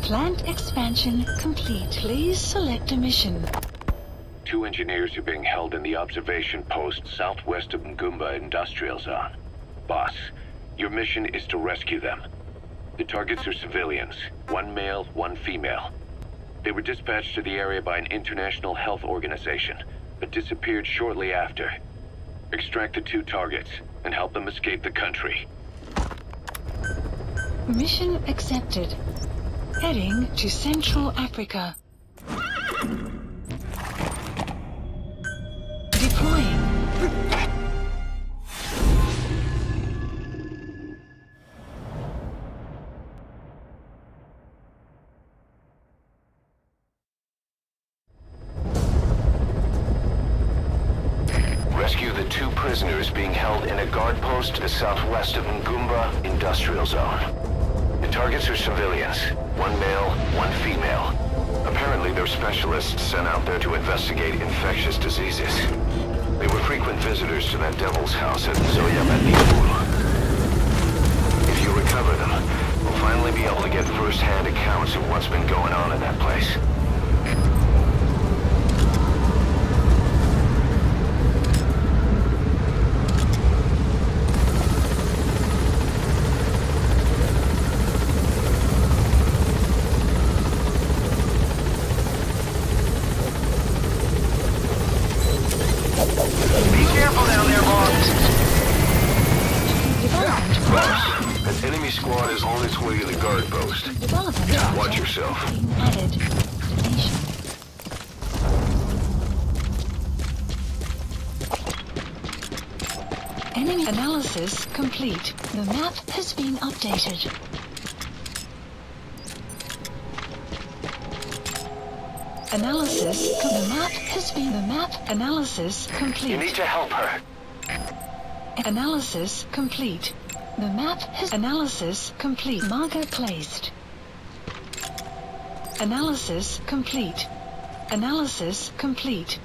Plant expansion complete. Please select a mission. 2 engineers are being held in the observation post southwest of Ngumba Industrial Zone. Boss, your mission is to rescue them. The targets are civilians, 1 male, 1 female. They were dispatched to the area by an international health organization, but disappeared shortly after. Extract the 2 targets and help them escape the country. Mission accepted. Heading to Central Africa. Deploying. Rescue the 2 prisoners being held in a guard post to the southwest of Ngumba Industrial Zone. The targets are civilians, 1 male, 1 female. Apparently they're specialists sent out there to investigate infectious diseases. They were frequent visitors to that devil's house at Zoya Madnipur. If you recover them, we'll finally be able to get first-hand accounts of what's been going on in that place. Squad is on its way to the guard post. Watch yourself. Added destination. Enemy analysis complete. The map has been updated. Analysis. The map analysis complete. You need to help her. Analysis complete. The map has analysis complete. Marker placed. Analysis complete. Analysis complete.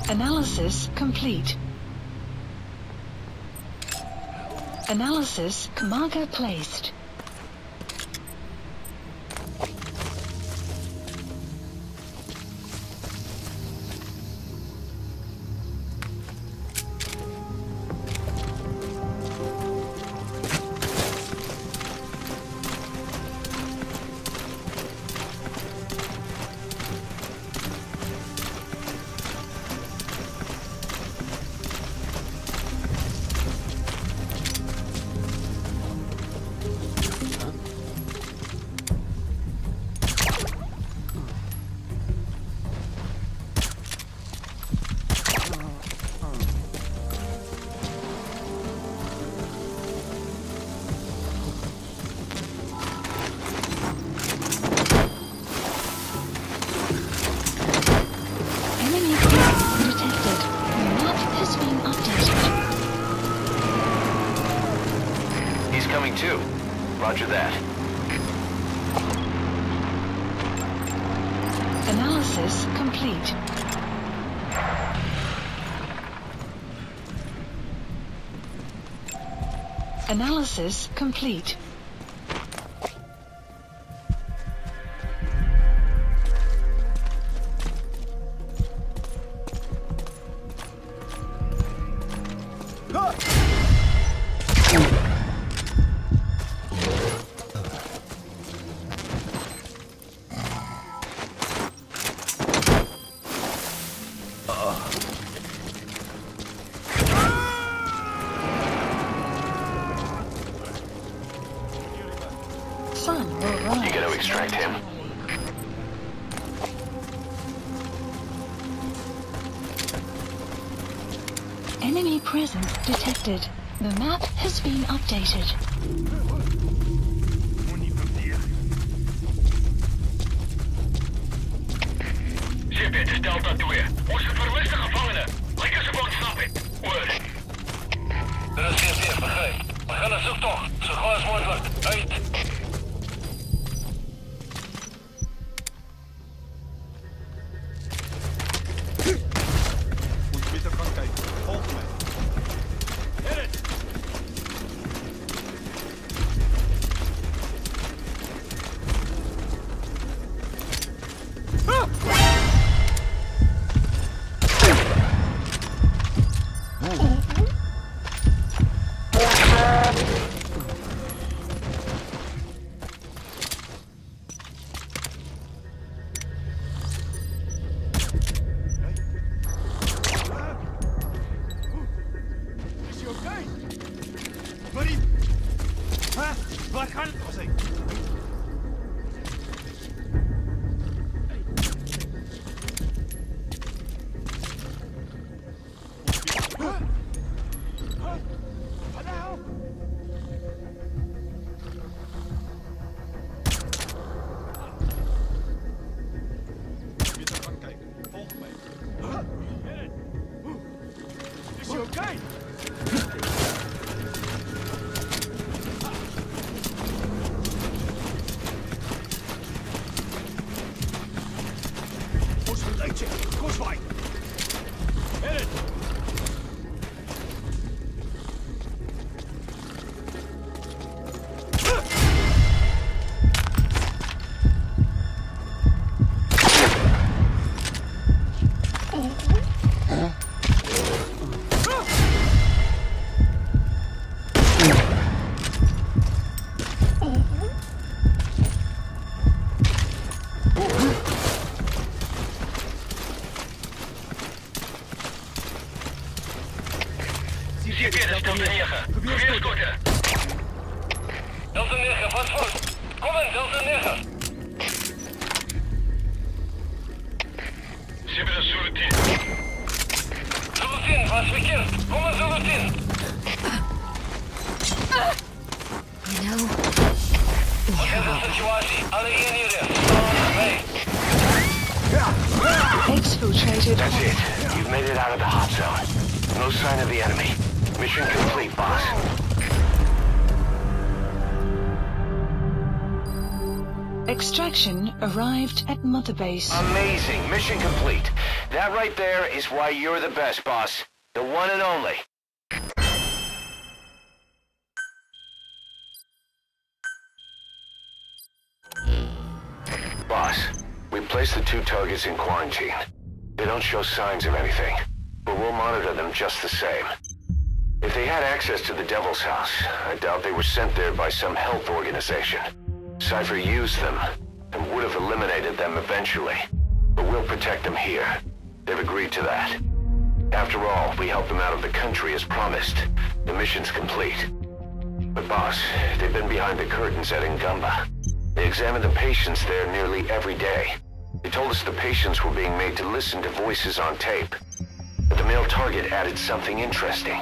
Analysis complete. Analysis marker placed. Too. Roger that. Analysis complete. Analysis complete. You gotta extract him. Enemy presence detected. The map has been updated. Ship it is Delta 2. Onze vermiste gevangenen. Lekker ze gewoon snappen. Word. Er is geen zeer begrijp. We gaan een zoektocht. Zo gauw als mogelijk. Uit. Okay. Leidje, Koswijk. Headed. Сибирь, Delta 9. Geweerskotten. Delta 9, wat voor? Kom in, Delta 9. Sibir, Zulu 10. Zulu 10, was verkeerd. Kom in, Zulu 10. No. Wat is de situatie? Alle eenheden. Staan mee. Exfiltrated. That's it. You've made it out of the hot zone. No sign of the enemy. Mission complete, boss. Extraction arrived at Mother Base. Amazing. Mission complete. That right there is why you're the best, boss. The one and only. Boss, we placed the 2 targets in quarantine. They don't show signs of anything, but we'll monitor them just the same. If they had access to the Devil's House, I doubt they were sent there by some health organization. Cypher used them, and would have eliminated them eventually. But we'll protect them here. They've agreed to that. After all, we helped them out of the country as promised. The mission's complete. But boss, they've been behind the curtains at Ngumba. They examine the patients there nearly every day. They told us the patients were being made to listen to voices on tape. But the male target added something interesting.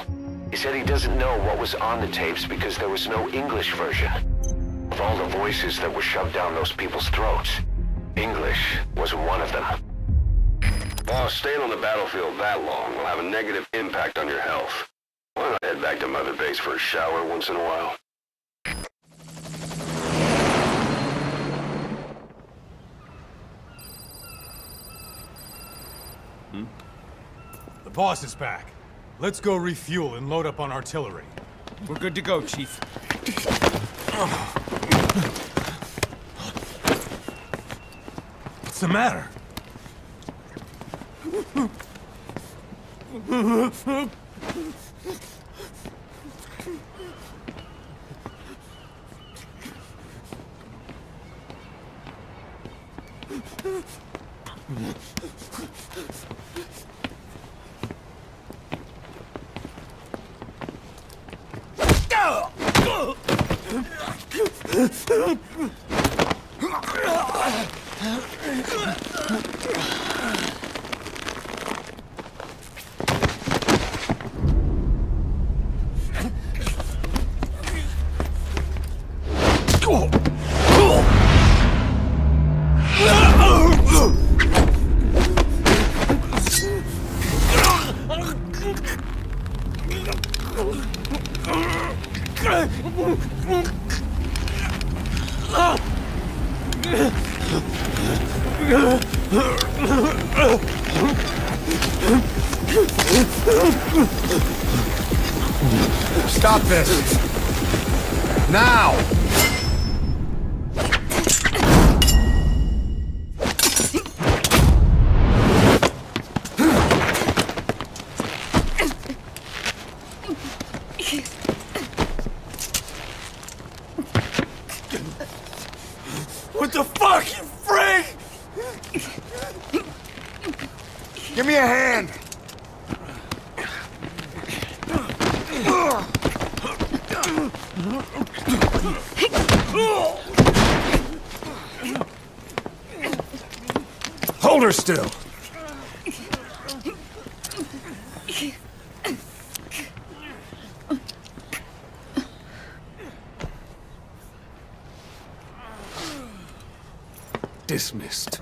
He said he doesn't know what was on the tapes because there was no English version. Of all the voices that were shoved down those people's throats, English wasn't one of them. Boss, staying on the battlefield that long will have a negative impact on your health. Why not head back to Mother Base for a shower once in a while? The boss is back. Let's go refuel and load up on artillery. We're good to go, Chief. What's the matter? Stop this! Now! What the fuck, you freak? Give me a hand! Hold her still. Dismissed.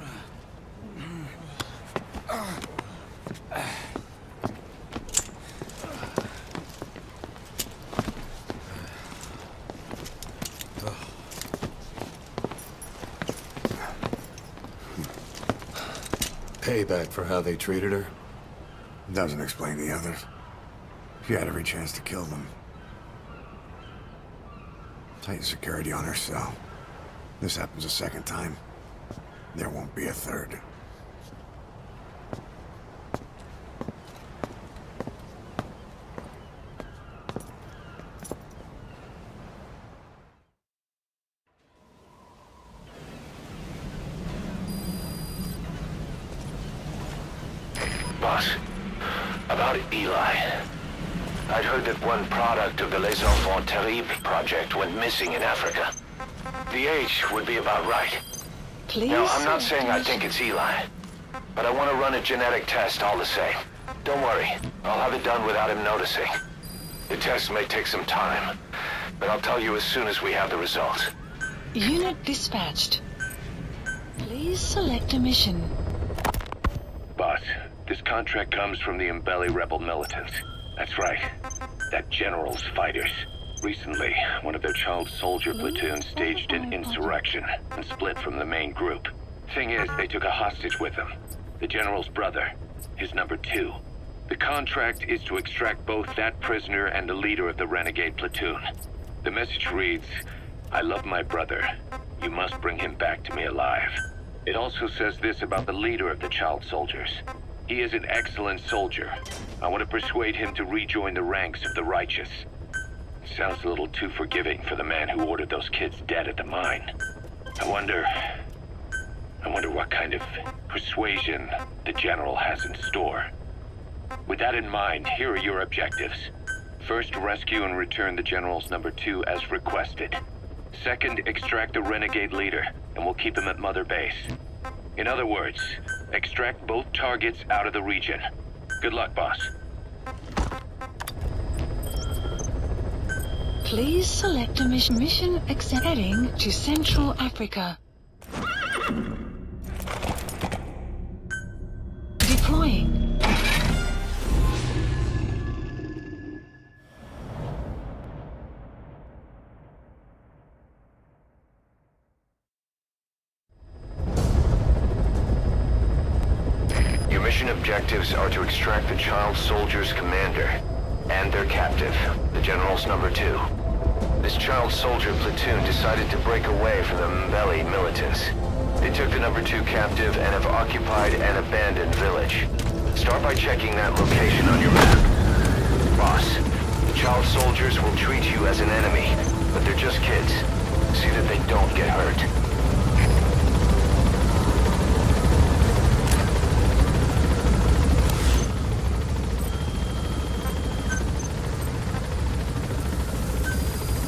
Payback for how they treated her? Doesn't explain the others. She had every chance to kill them. Tighten security on her cell. This happens a second time, there won't be a third. Boss, about Eli. I'd heard that one product of the Les Enfants Terribles project went missing in Africa. The age would be about right. Please. Now, I'm not saying I think it's Eli, but I want to run a genetic test all the same. Don't worry, I'll have it done without him noticing. The test may take some time, but I'll tell you as soon as we have the results. Unit dispatched. Please select a mission. Boss, this contract comes from the Mbele rebel militants. That's right. That general's fighters. Recently, one of their child soldier platoons staged an insurrection and split from the main group. Thing is, they took a hostage with them. The general's brother. His number 2. The contract is to extract both that prisoner and the leader of the renegade platoon. The message reads, "I love my brother. You must bring him back to me alive." It also says this about the leader of the child soldiers. He is an excellent soldier. I want to persuade him to rejoin the ranks of the righteous. Sounds a little too forgiving for the man who ordered those kids dead at the mine. I wonder what kind of persuasion the general has in store. With that in mind, here are your objectives. First, rescue and return the general's number 2 as requested. Second, extract the renegade leader, and we'll keep him at Mother Base. In other words, extract both targets out of the region. Good luck, boss. Please select a mission. Mission accept. Heading to Central Africa. Deploying. Your mission objectives are to extract the child soldier's commander and their captive, the general's number 2. This child soldier platoon decided to break away from the Mbele militants. They took the number 2 captive and have occupied an abandoned village. Start by checking that location on your map. Boss, the child soldiers will treat you as an enemy, but they're just kids. See that they don't get hurt.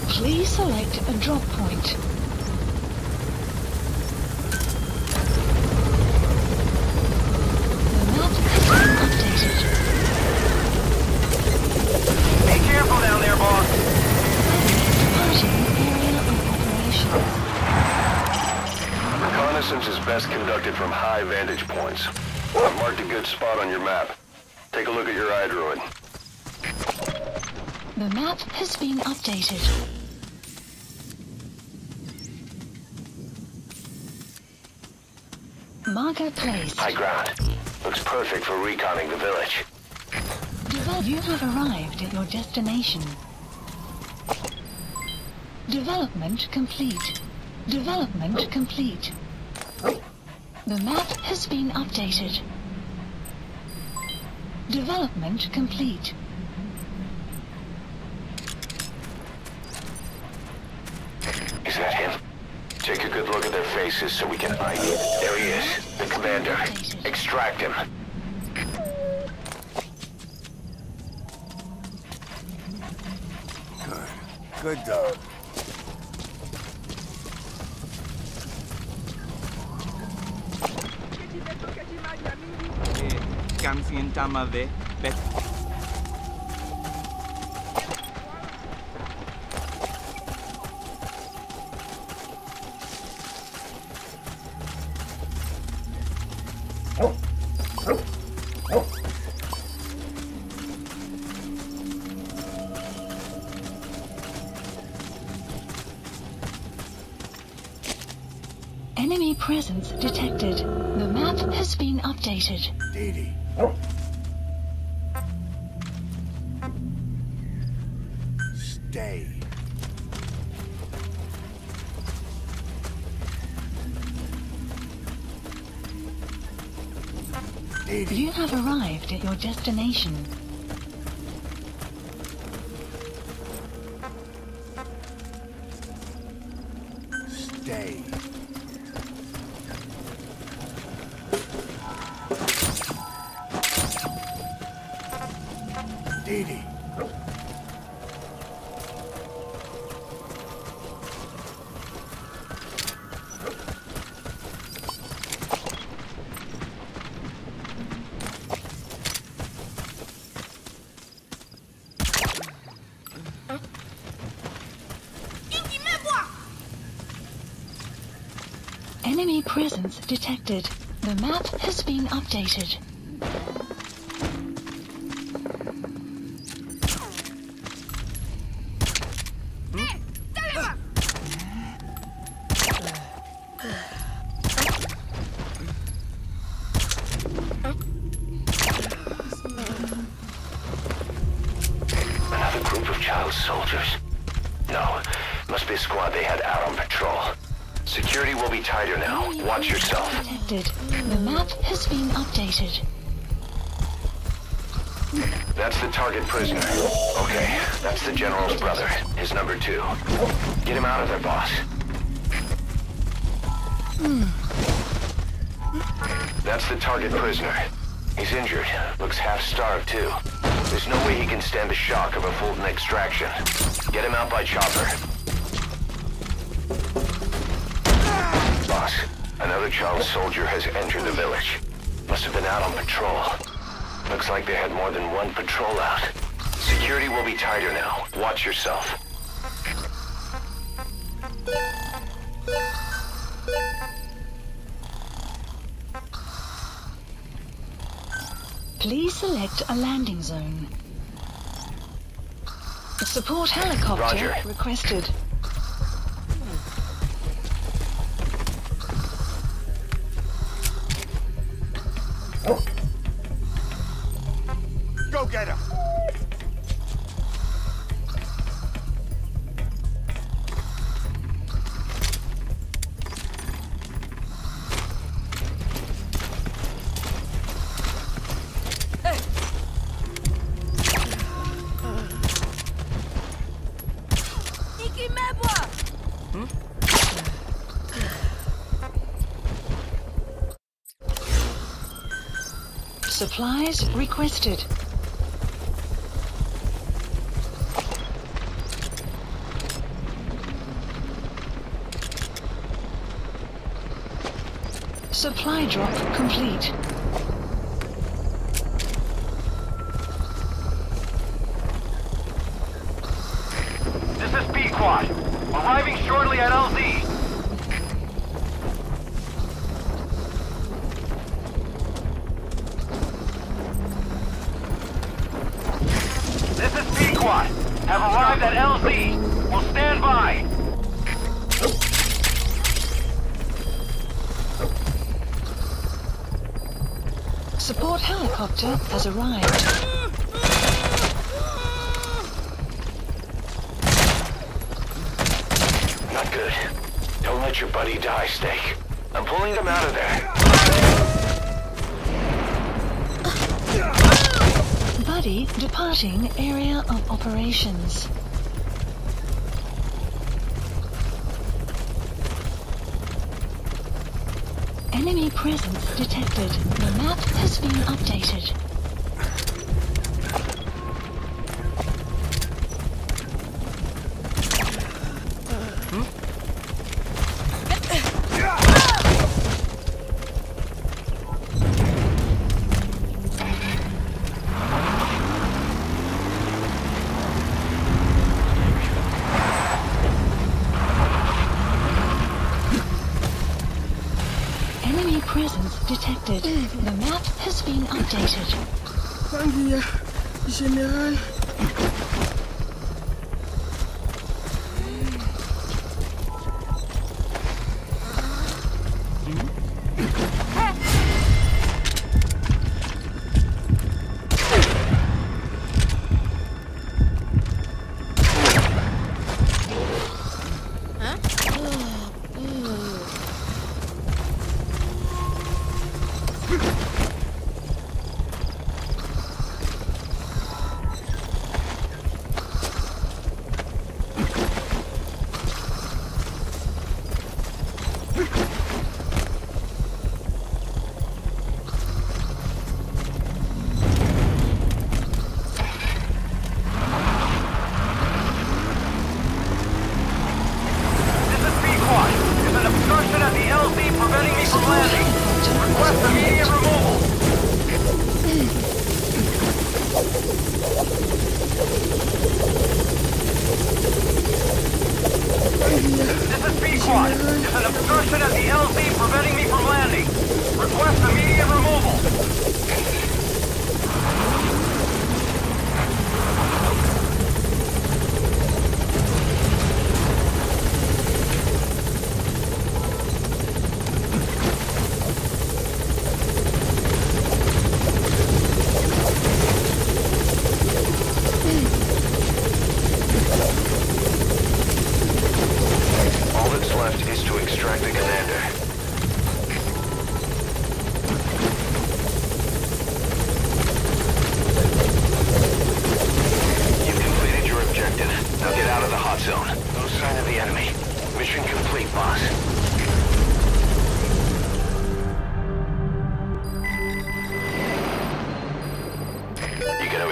Please select a drop point. The map has been updated. Be careful down there, boss. Departing area of operations. Reconnaissance is best conducted from high vantage points. I've marked a good spot on your map. Take a look at your iDroid. The map has been updated. Marker placed. High ground. Looks perfect for reconning the village. You have arrived at your destination. Development complete. Development complete. The map has been updated. Development complete. Is that him? Take a good look at their faces so we can ID. There he is, the commander. Extract him. Good dog. Enemy presence detected. The map has been updated. Didi. Stay. Didi. You have arrived at your destination. Stay. Didi. Enemy presence detected. The map has been updated. Another group of child soldiers. No, must be a squad they had out on patrol. Security will be tighter now. Watch yourself. Detected. The map has been updated. That's the target prisoner. Okay, that's the general's brother, his number 2. Get him out of there, boss. That's the target prisoner. He's injured. Looks half-starved, too. There's no way he can stand the shock of a Fulton extraction. Get him out by chopper. Boss, another child soldier has entered the village. Must have been out on patrol. Looks like they had more than one patrol out. Security will be tighter now. Watch yourself. Please select a landing zone. A support helicopter Roger. requested. Go get him. Supplies requested. Supply drop complete. This is Pequod. Arriving shortly at LZ. This is Pequod. Have arrived at LZ. Will stand by. Support helicopter has arrived. Not good. Don't let your buddy die, Snake. I'm pulling them out of there. Buddy departing area of operations. Enemy presence detected. The map has been updated. Enemy presence detected. The map has been updated. Panggil ya, General.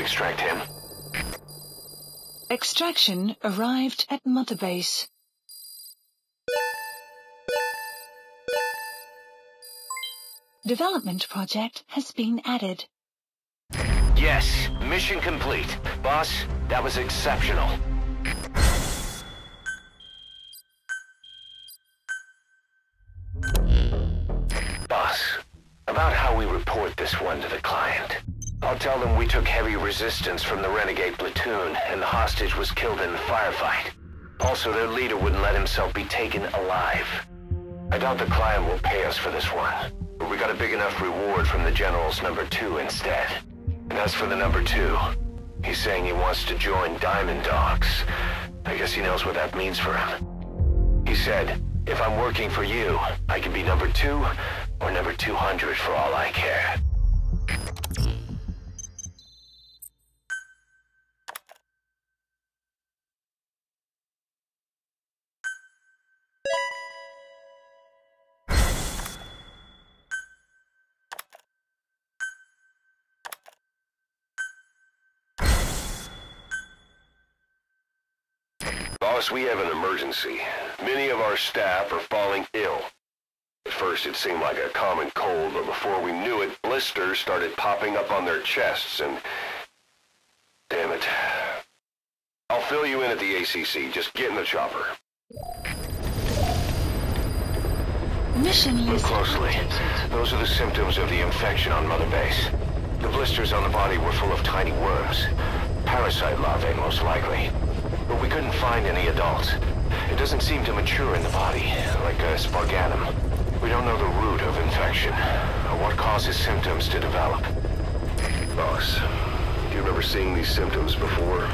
extract him. Extraction arrived at Mother Base. Development project has been added. Yes, mission complete. Boss, that was exceptional. Boss, about how we report this one to the client. I'll tell them we took heavy resistance from the renegade platoon and the hostage was killed in the firefight. Also, their leader wouldn't let himself be taken alive. I doubt the client will pay us for this one, but we got a big enough reward from the General's #2 instead. And as for the #2, he's saying he wants to join Diamond Dogs. I guess he knows what that means for him. He said, if I'm working for you, I can be #2 or #200 for all I care. Boss, we have an emergency. Many of our staff are falling ill. At first it seemed like a common cold, but before we knew it, blisters started popping up on their chests and... Damn it. I'll fill you in at the ACC. Just get in the chopper. Mission Look list closely. updated. Those are the symptoms of the infection on Mother Base. The blisters on the body were full of tiny worms. Parasite larvae, most likely. But we couldn't find any adults. It doesn't seem to mature in the body, like a sparganum. We don't know the root of infection, or what causes symptoms to develop. Boss, do you remember seeing these symptoms before?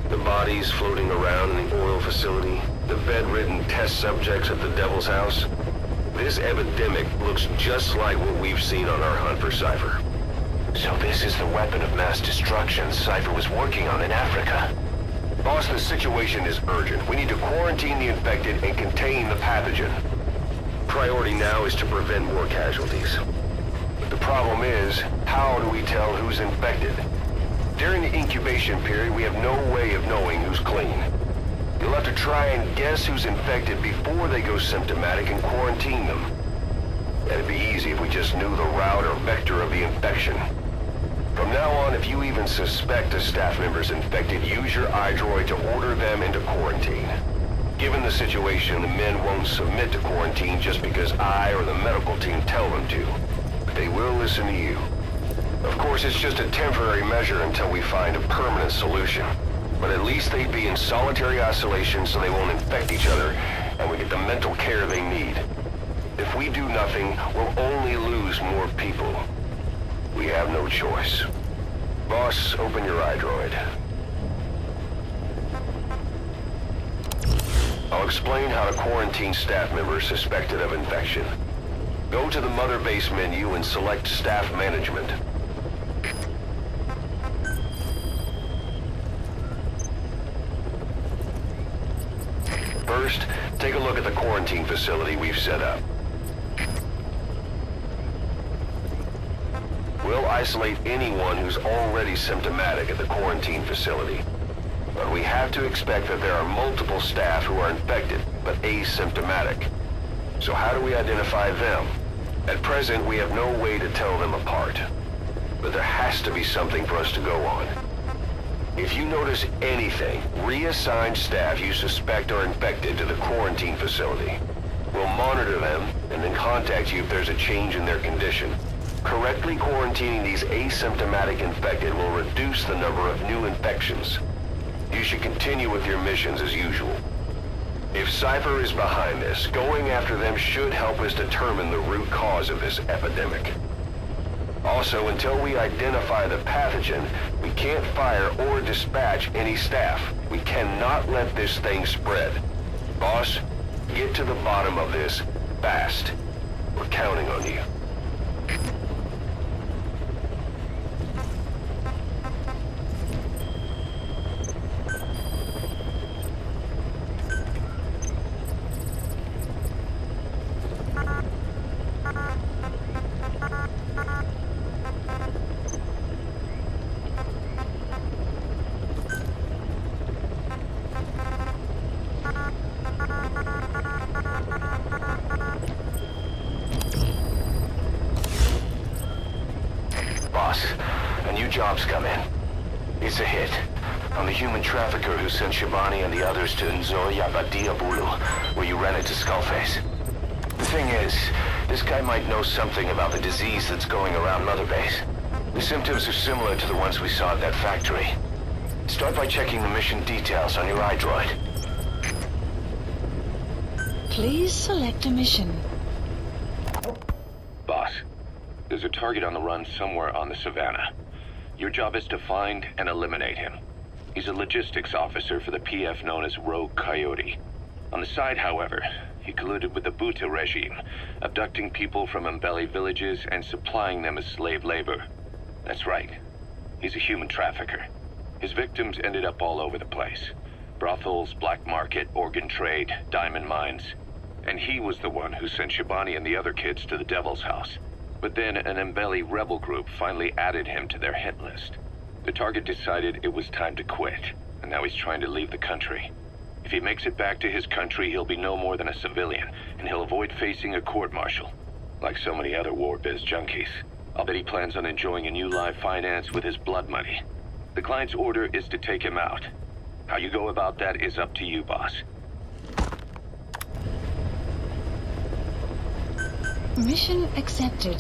The bodies floating around in the oil facility, the bedridden test subjects at the Devil's House. This epidemic looks just like what we've seen on our hunt for Cypher. So this is the weapon of mass destruction Cypher was working on in Africa. Boss, the situation is urgent. We need to quarantine the infected and contain the pathogen. Priority now is to prevent more casualties. But the problem is, how do we tell who's infected? During the incubation period, we have no way of knowing who's clean. You'll have to try and guess who's infected before they go symptomatic and quarantine them. That'd be easy if we just knew the route or vector of the infection. From now on, if you even suspect a staff member's infected, use your iDroid to order them into quarantine. Given the situation, the men won't submit to quarantine just because I or the medical team tell them to. But they will listen to you. Of course, it's just a temporary measure until we find a permanent solution. But at least they'd be in solitary isolation so they won't infect each other, and we get the mental care they need. If we do nothing, we'll only lose more people. We have no choice. Boss, open your iDroid. I'll explain how to quarantine staff members suspected of infection. Go to the Mother Base menu and select Staff Management. First, take a look at the quarantine facility we've set up. We'll isolate anyone who's already symptomatic at the quarantine facility. But we have to expect that there are multiple staff who are infected, but asymptomatic. So how do we identify them? At present, we have no way to tell them apart. But there has to be something for us to go on. If you notice anything, reassign staff you suspect are infected to the quarantine facility. We'll monitor them and then contact you if there's a change in their condition. Correctly quarantining these asymptomatic infected will reduce the number of new infections. You should continue with your missions as usual. If Cypher is behind this, going after them should help us determine the root cause of this epidemic. Also, until we identify the pathogen, we can't fire or dispatch any staff. We cannot let this thing spread. Boss, get to the bottom of this fast. We're counting on you. new job's come in. It's a hit. On the human trafficker who sent Shabani and the others to Nzoia Badia Bulu, where you ran into Skullface. The thing is, this guy might know something about the disease that's going around Mother Base. The symptoms are similar to the ones we saw at that factory. Start by checking the mission details on your iDroid. Please select a mission. Boss, there's a target on the run somewhere on the Savannah. Your job is to find and eliminate him. He's a logistics officer for the PF known as Rogue Coyote. On the side, however, he colluded with the Buta regime, abducting people from Mbeli villages and supplying them as slave labor. That's right. He's a human trafficker. His victims ended up all over the place. Brothels, black market, organ trade, diamond mines. And he was the one who sent Shabani and the other kids to the Devil's House. But then an Mbeli rebel group finally added him to their hit list. The target decided it was time to quit, and now he's trying to leave the country. If he makes it back to his country, he'll be no more than a civilian, and he'll avoid facing a court-martial, like so many other war biz junkies. I'll bet he plans on enjoying a new live finance with his blood money. The client's order is to take him out. How you go about that is up to you, boss. Mission accepted.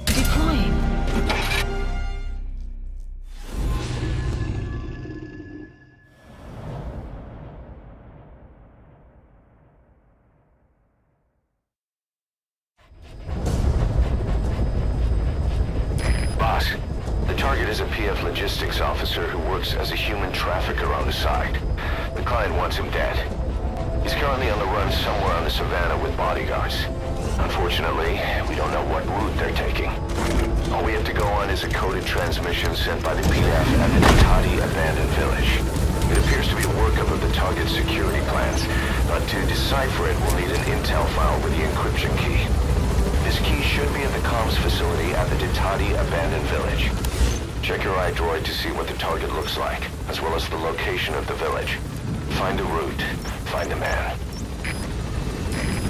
Deploying. Boss, the target is a PF logistics officer who works as a human trafficker on the side. The client wants him dead. He's currently on the run somewhere on the Savannah with bodyguards. Unfortunately, we don't know what route they're taking. All we have to go on is a coded transmission sent by the PF at the Ditati abandoned village. It appears to be a workup of the target's security plans, but to decipher it, we'll need an intel file with the encryption key. This key should be at the comms facility at the Ditati abandoned village. Check your iDroid to see what the target looks like, as well as the location of the village. Find a route. Find a man.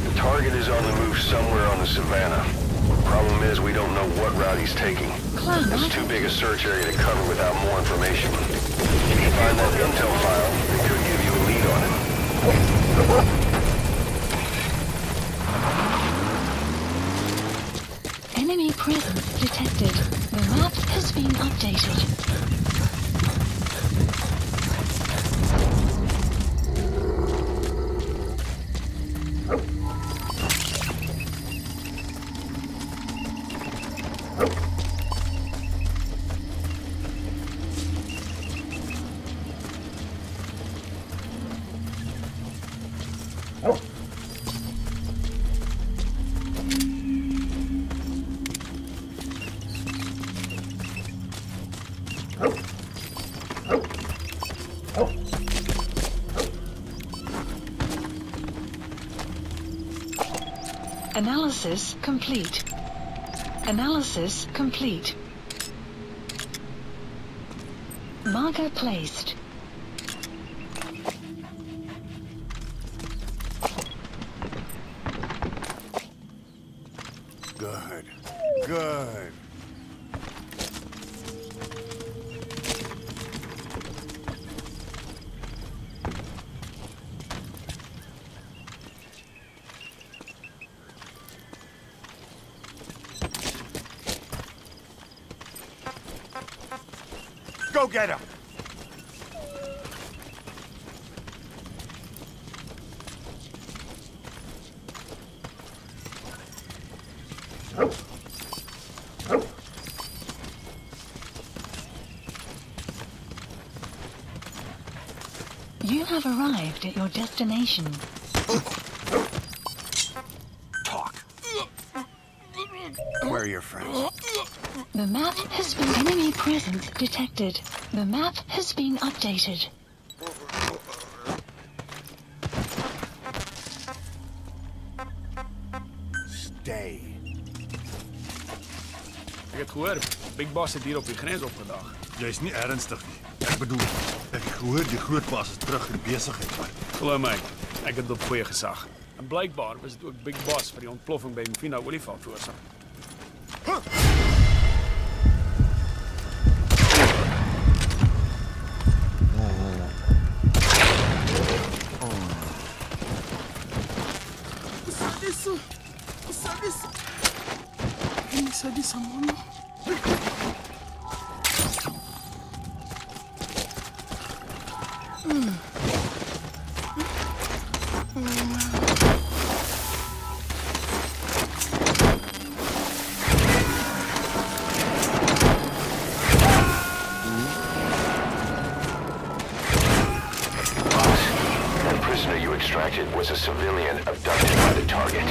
The target is on the move somewhere on the Savannah. Problem is, we don't know what route he's taking. It's too big a search area to cover without more information. If you find that intel file, it could give you a lead on it. Enemy presence detected. The map has been updated. Analysis complete. Analysis complete. Marker placed. Good. Good. Go get him! You have arrived at your destination. Talk. Where are your friends? The map has been enemy presence detected. The map has been updated. Stay. Ek het gehoor, Big Boss het hier op die grens opgedag. Jy's nie ernstig nie. Ek Ek bedoel, ek het gehoor die grootbaas is terug in besigheid, maar Glo my, ek het op goeie gesag. En blykbaar was dit ook Big Boss vir die ontploffing by Mfina Olifant veroorsaak. Isso, mano. Was a civilian abducted by the target.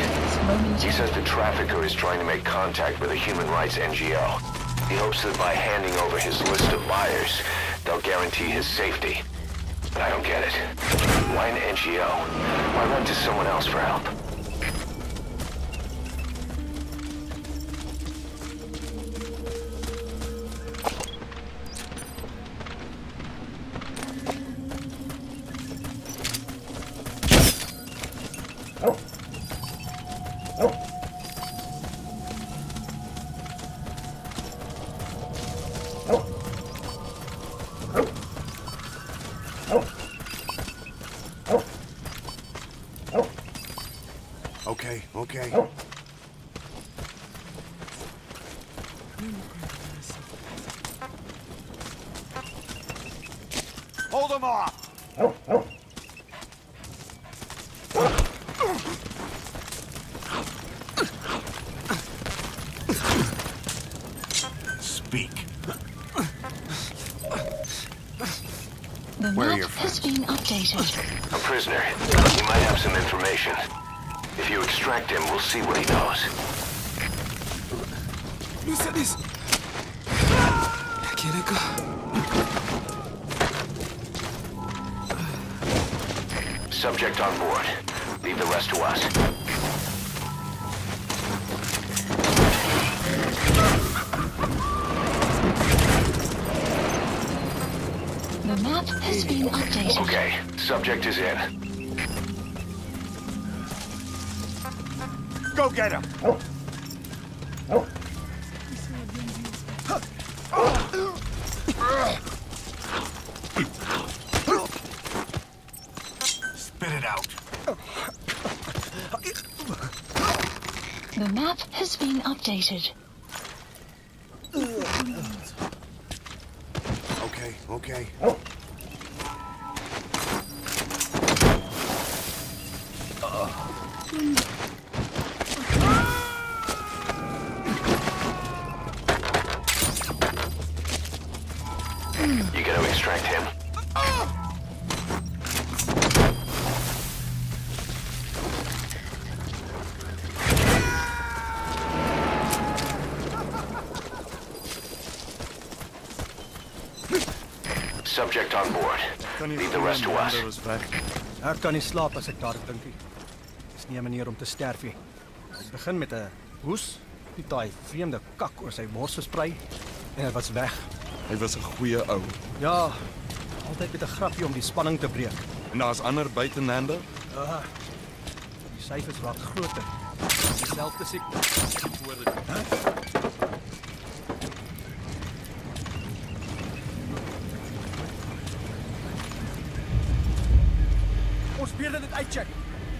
He says the trafficker is trying to make contact with a human rights NGO. He hopes that by handing over his list of buyers, they'll guarantee his safety. But I don't get it. Why an NGO? Why run to someone else for help? Okay. hold him off! Speak. The map has been updated. A prisoner. He might have some information. If you extract him, we'll see what he knows. Listen this. Kireko. Subject on board. Leave the rest to us. The map has been updated. Okay, subject is in. Go get him! Spit it out. The map has been updated. Okay. You gotta extract him. Subject on board. Leave the rest to us. Ek kan nie slaap as ek daar dink nie. Dis nie 'n manier om te sterf nie. Dit begin met 'n hoes, het daai vreemde kak oor sy bors versprei en hy was weg. Hy was 'n goeie ou. Ja, altyd met 'n grapjie om die spanning te breek. En daar's ander buite Nando? Ja. Die syfers raak groter. Dieselfde siekte. Voor dit. Ons beerde dit uitcheck.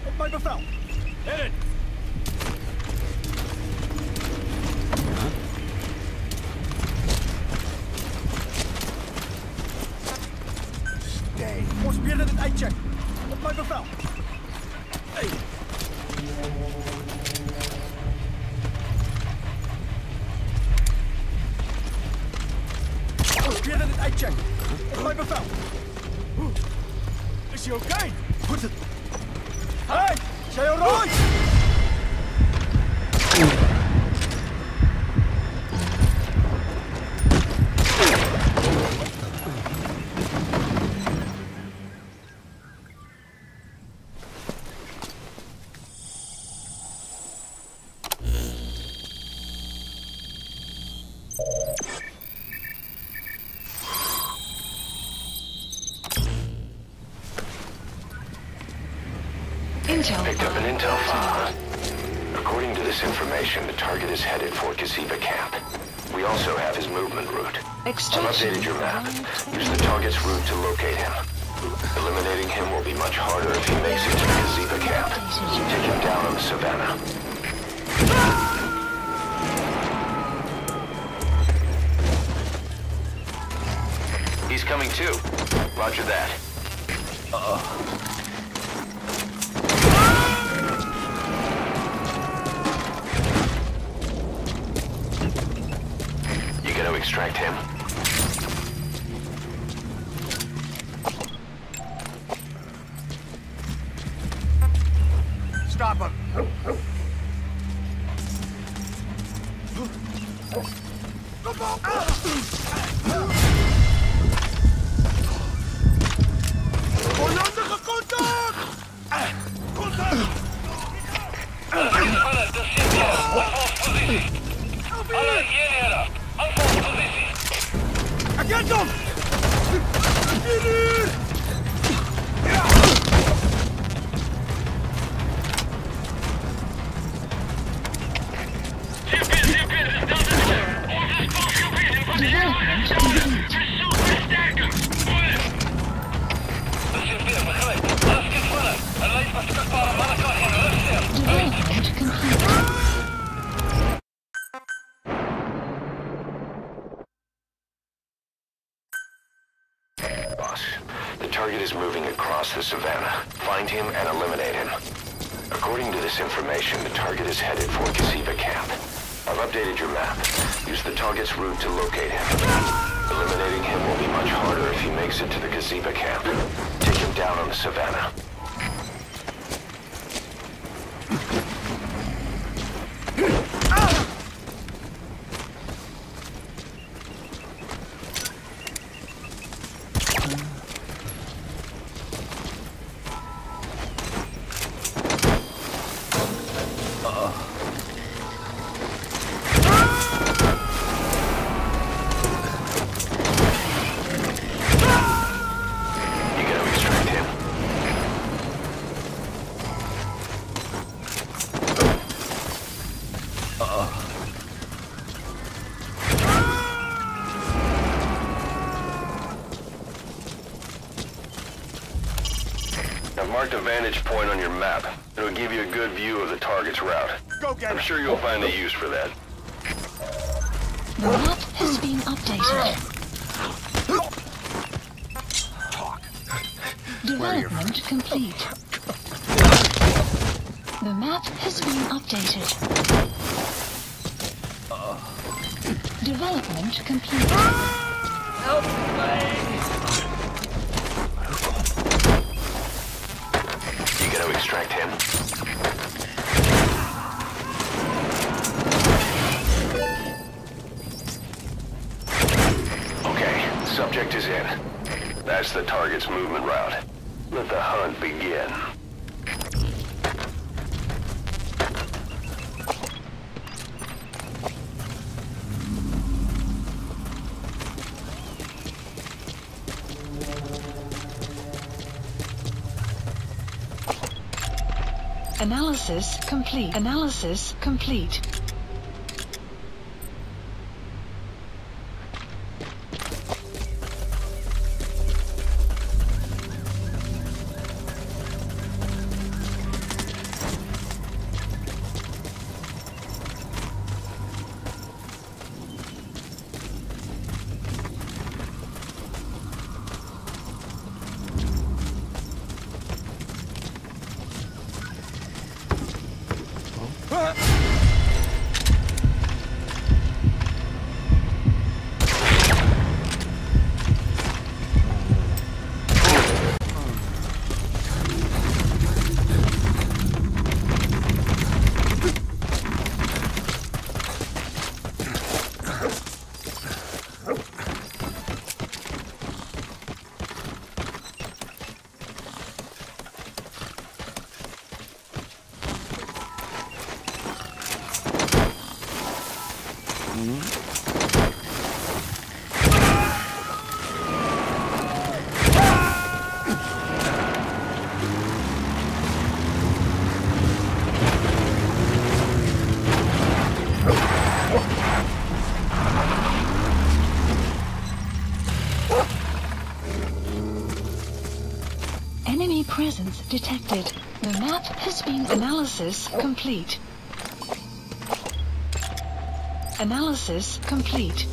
Op my bevel. Hit it. Stay. Ons beerde dit uitcheck. Op my bevel. Hey. Ons beerde dit uitcheck. Op my bevel. Is jy okay? Goed dit. Hey, is jy alright? Intel. Picked up an intel file. According to this information, the target is headed for Gaziba camp. We also have his movement route. I've updated your map. Use the target's route to locate him. Eliminating him will be much harder if he makes it to the Gaziba camp. Take him down on the savannah. He's coming too. Roger that. You gonna extract him? Stop him! Onhandige kontak! Kontak! Alle eenhede, aanvalspositie! Ek het hom! Hier! Boss, the target is moving across the savannah. Find him and eliminate him. According to this information, the target is headed for Gaziba camp. I've updated your map. Use the target's route to locate him. Eliminating him will be much harder if he makes it to the Gaziba camp. Take him down on the savannah. I've marked a vantage point on your map. It'll give you a good view of the target's route. Go get him! I'm sure you'll find a use for that. The map has been updated. Development complete. The map has been updated. Development complete. Help me! You gonna extract him? Okay, subject is in. That's the target's movement route. Let the hunt begin. Analysis complete. Analysis complete. Enemy presence detected. The map has been analysis complete. Analysis complete.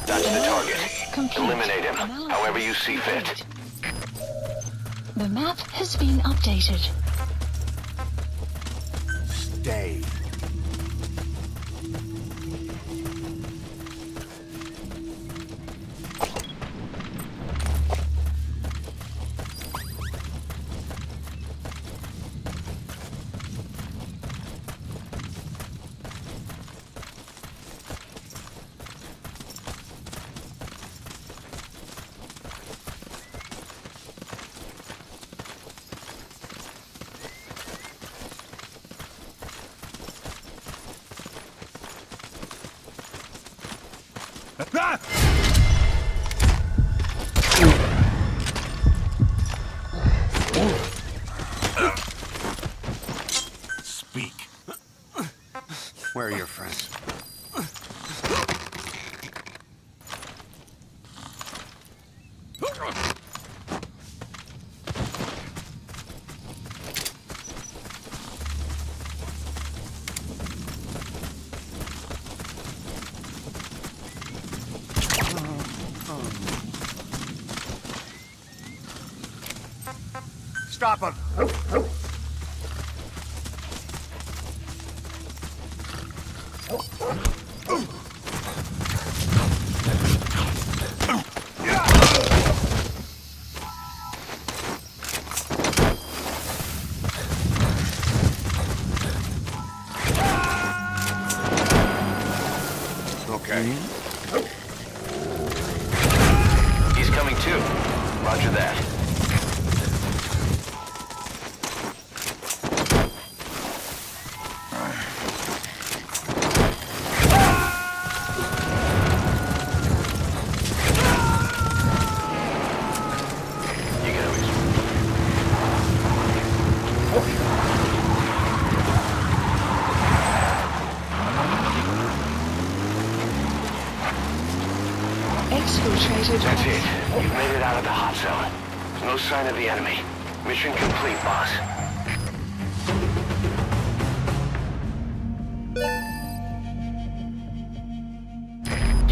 That's the target. Complete. Eliminate him, Analysis however you see fit. complete. The map has been updated. Stay. Speak. Where are your friends? Stop him! Okay. He's coming too. Roger that. Exfiltrated. That's it. You've made it out of the hot zone. No sign of the enemy. Mission complete, boss.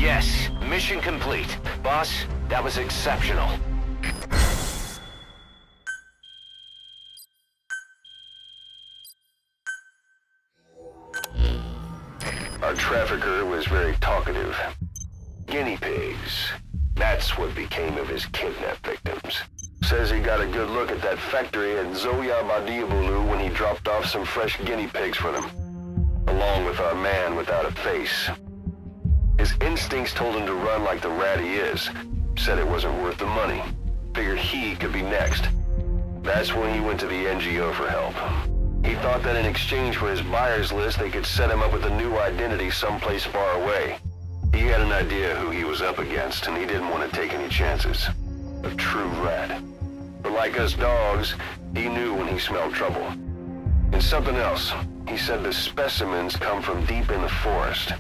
Yes, mission complete. Boss, that was exceptional. Our trafficker was very talkative. Guinea pigs. That's what became of his kidnapped victims. Says he got a good look at that factory at Zoya Badiabulu when he dropped off some fresh guinea pigs for them, along with our man without a face. His instincts told him to run like the rat he is. Said it wasn't worth the money. Figured he could be next. That's when he went to the NGO for help. He thought that in exchange for his buyer's list, they could set him up with a new identity someplace far away. He had an idea who he was up against, and he didn't want to take any chances. A true rat. But like us dogs, he knew when he smelled trouble. And something else. He said the specimens come from deep in the forest.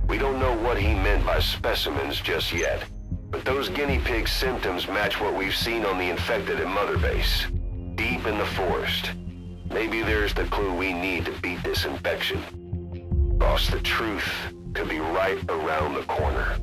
We don't know what he meant by specimens just yet, but those guinea pig symptoms match what we've seen on the infected at Mother Base. Deep in the forest. Maybe there's the clue we need to beat this infection. Boss, the truth could be right around the corner.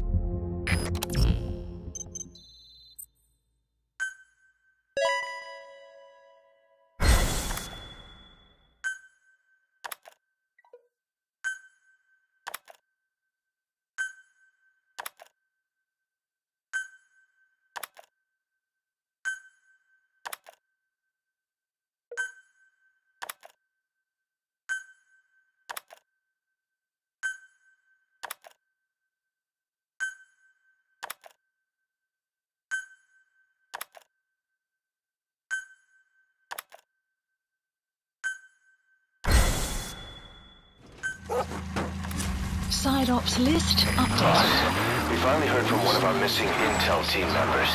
Side ops list updated. We finally heard from one of our missing intel team members.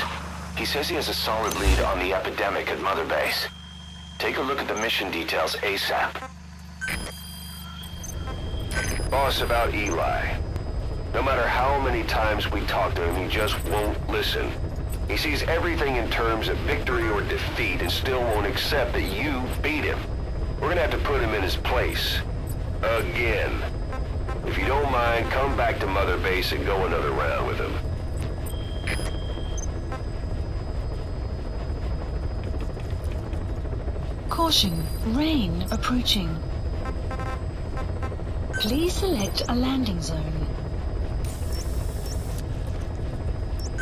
He says he has a solid lead on the epidemic at Mother Base. Take a look at the mission details ASAP. Boss, about Eli. No matter how many times we talk to him, he just won't listen. He sees everything in terms of victory or defeat and still won't accept that you beat him. We're gonna have to put him in his place. Again. If you don't mind, come back to Mother Base and go another round with him. Caution, rain approaching. Please select a landing zone.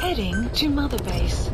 Heading to Mother Base.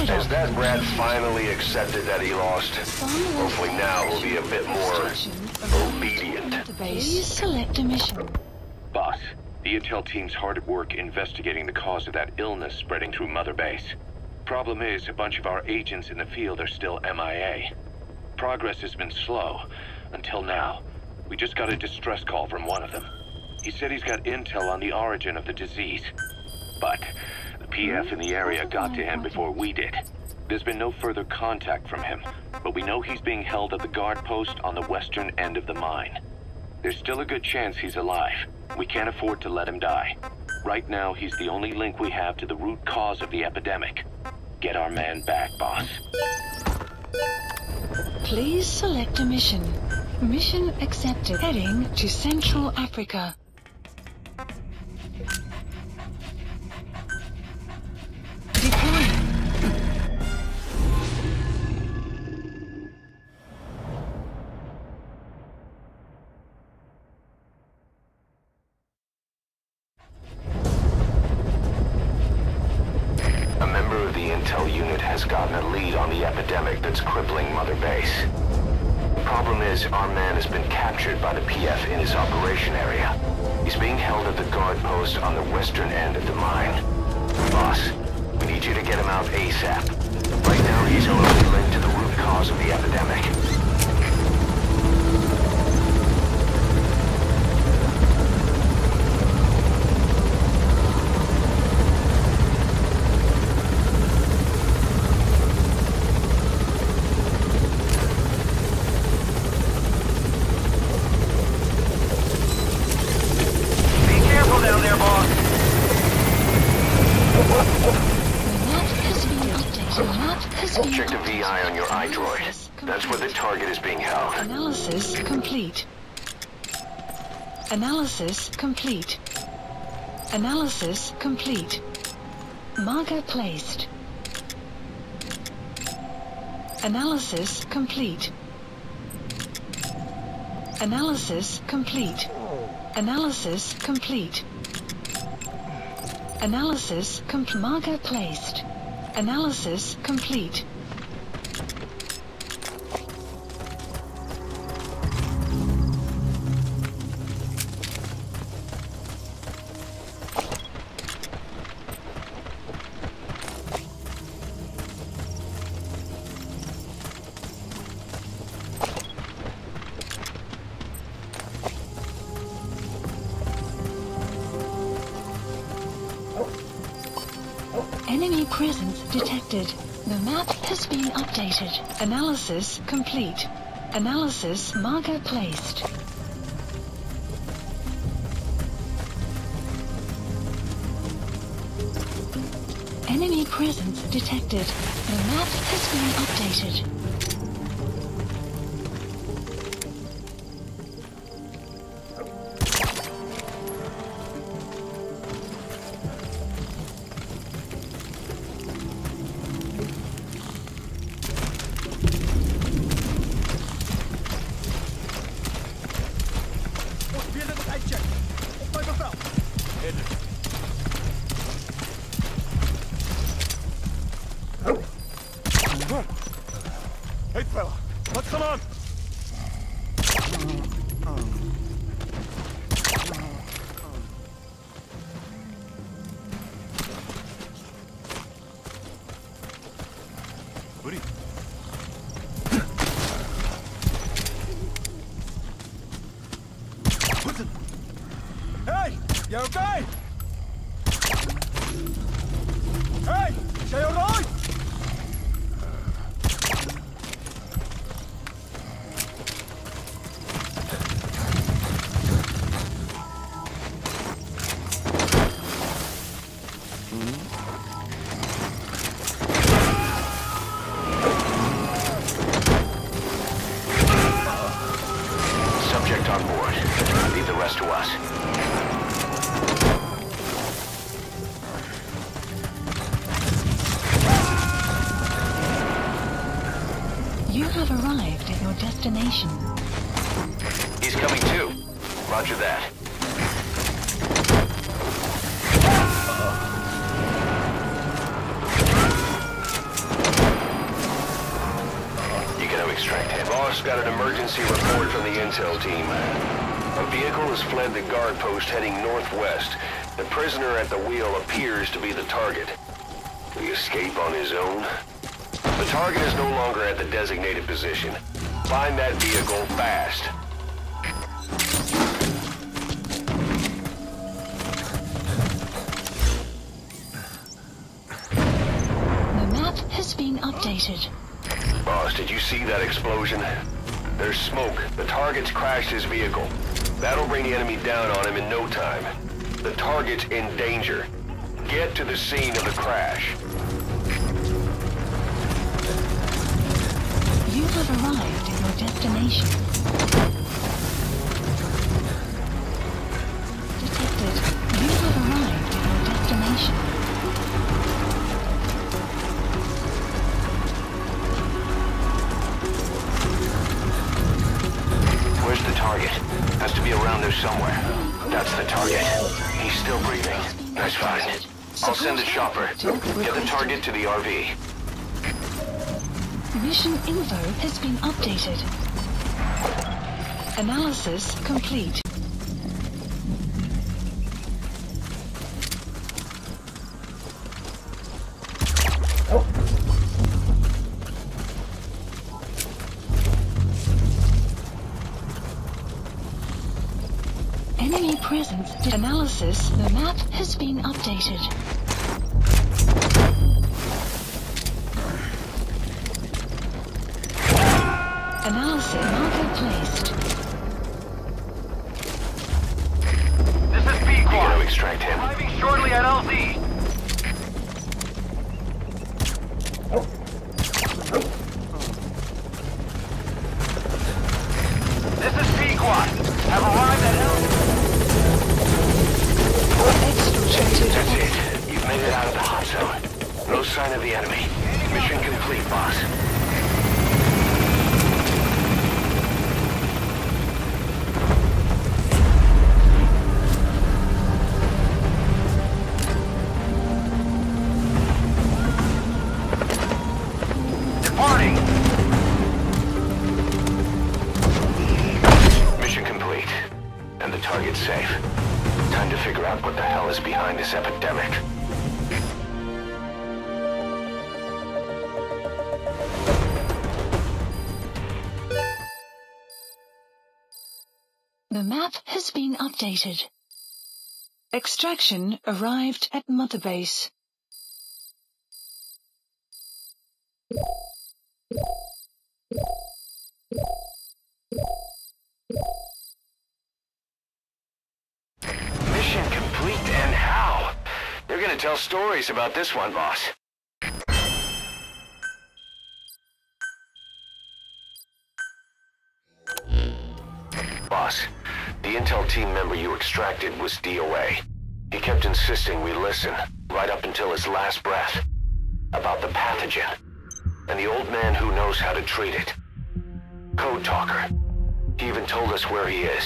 Has that rat finally accepted that he lost? Hopefully now he'll be a bit more obedient. Please select a mission. Boss, the intel team's hard at work investigating the cause of that illness spreading through Mother Base. Problem is, a bunch of our agents in the field are still MIA. Progress has been slow, until now. We just got a distress call from one of them. He said he's got intel on the origin of the disease. But the PF in the area got to him before we did. There's been no further contact from him, but we know he's being held at the guard post on the western end of the mine. There's still a good chance he's alive. We can't afford to let him die. Right now, he's the only link we have to the root cause of the epidemic. Get our man back, boss. Please select a mission. Mission accepted. Heading to Central Africa. Deploying. the epidemic that's crippling Mother Base. The problem is, our man has been captured by the PF in his operation area. He's being held at the guard post on the western end of the mine. Boss, we need you to get him out ASAP. Right now, he's closely linked to the root cause of the epidemic. Check the VI on your iDroid. That's where the target is being held. Analysis complete. Analysis complete. Analysis complete. Marker placed. Analysis complete. Analysis complete. Analysis complete. Analysis complete. Marker placed. Analysis complete. Enemy presence detected. The map has been updated. Analysis complete. Analysis marker placed. Enemy presence detected. The map has been updated. Hey fella, what's going on? Buddy. Listen. Hey, you okay? Hey, is you alright? Subject on board. Leave the rest to us. You have arrived at your destination. He's coming too. Roger that. You gonna extract him? Boss got an emergency report from the intel team. A vehicle has fled the guard post heading northwest. The prisoner at the wheel appears to be the target. Will he escape on his own? The target is no longer at the designated position. Find that vehicle fast. The map has been updated. Boss, did you see that explosion? There's smoke. The target's crashed his vehicle. That'll bring the enemy down on him in no time. The target's in danger. Get to the scene of the crash. You have arrived at your destination. Detected. You have arrived at your destination. Where's the target? Has to be around there somewhere. That's the target. He's still breathing. Nice find. I'll send a chopper. Get the target to the RV. Mission info has been updated. Analysis complete. Enemy presence analysis. The map has been updated. Analysis marker placed. This is You Pequod. gotta extract him. Arriving shortly at LZ. This is Pequod. Have arrived at LZ. That's it. You've made it out of the hot zone. No sign of the enemy. Mission complete, boss. Departing. Mission complete. And the target's safe. Time to figure out what the hell is behind this epidemic. The map has been updated. Extraction arrived at Mother Base. Mission complete, and how? They're gonna tell stories about this one, boss. Boss, the intel team member you extracted was DOA. He kept insisting we listen, right up until his last breath, about the pathogen, and the old man who knows how to treat it. Code Talker. He even told us where he is.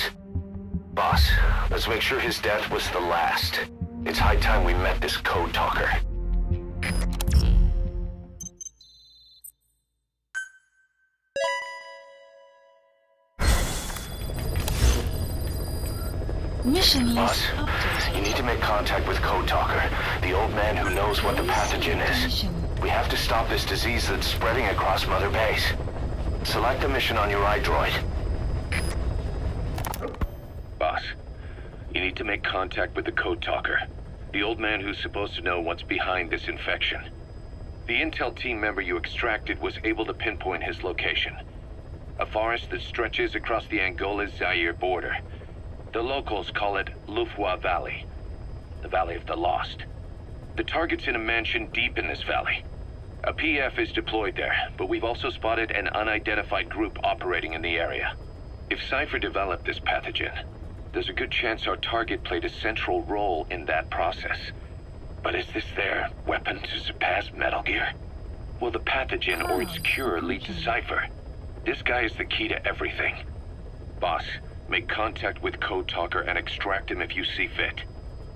Boss, let's make sure his death was the last. It's high time we met this Code Talker. Mission Boss, list updated. you need to make contact with Code Talker, the old man who knows what the pathogen is. We have to stop this disease that's spreading across Mother Base. Select a mission on your iDroid. Boss, you need to make contact with the Code Talker, the old man who's supposed to know what's behind this infection. The intel team member you extracted was able to pinpoint his location. A forest that stretches across the Angola-Zaire border. The locals call it Lufwa Valley, the Valley of the Lost. The target's in a mansion deep in this valley. A PF is deployed there, but we've also spotted an unidentified group operating in the area. If Cypher developed this pathogen, there's a good chance our target played a central role in that process. But is this their weapon to surpass Metal Gear? Will the pathogen or its cure lead to Cypher? This guy is the key to everything. Boss, make contact with Code Talker and extract him if you see fit.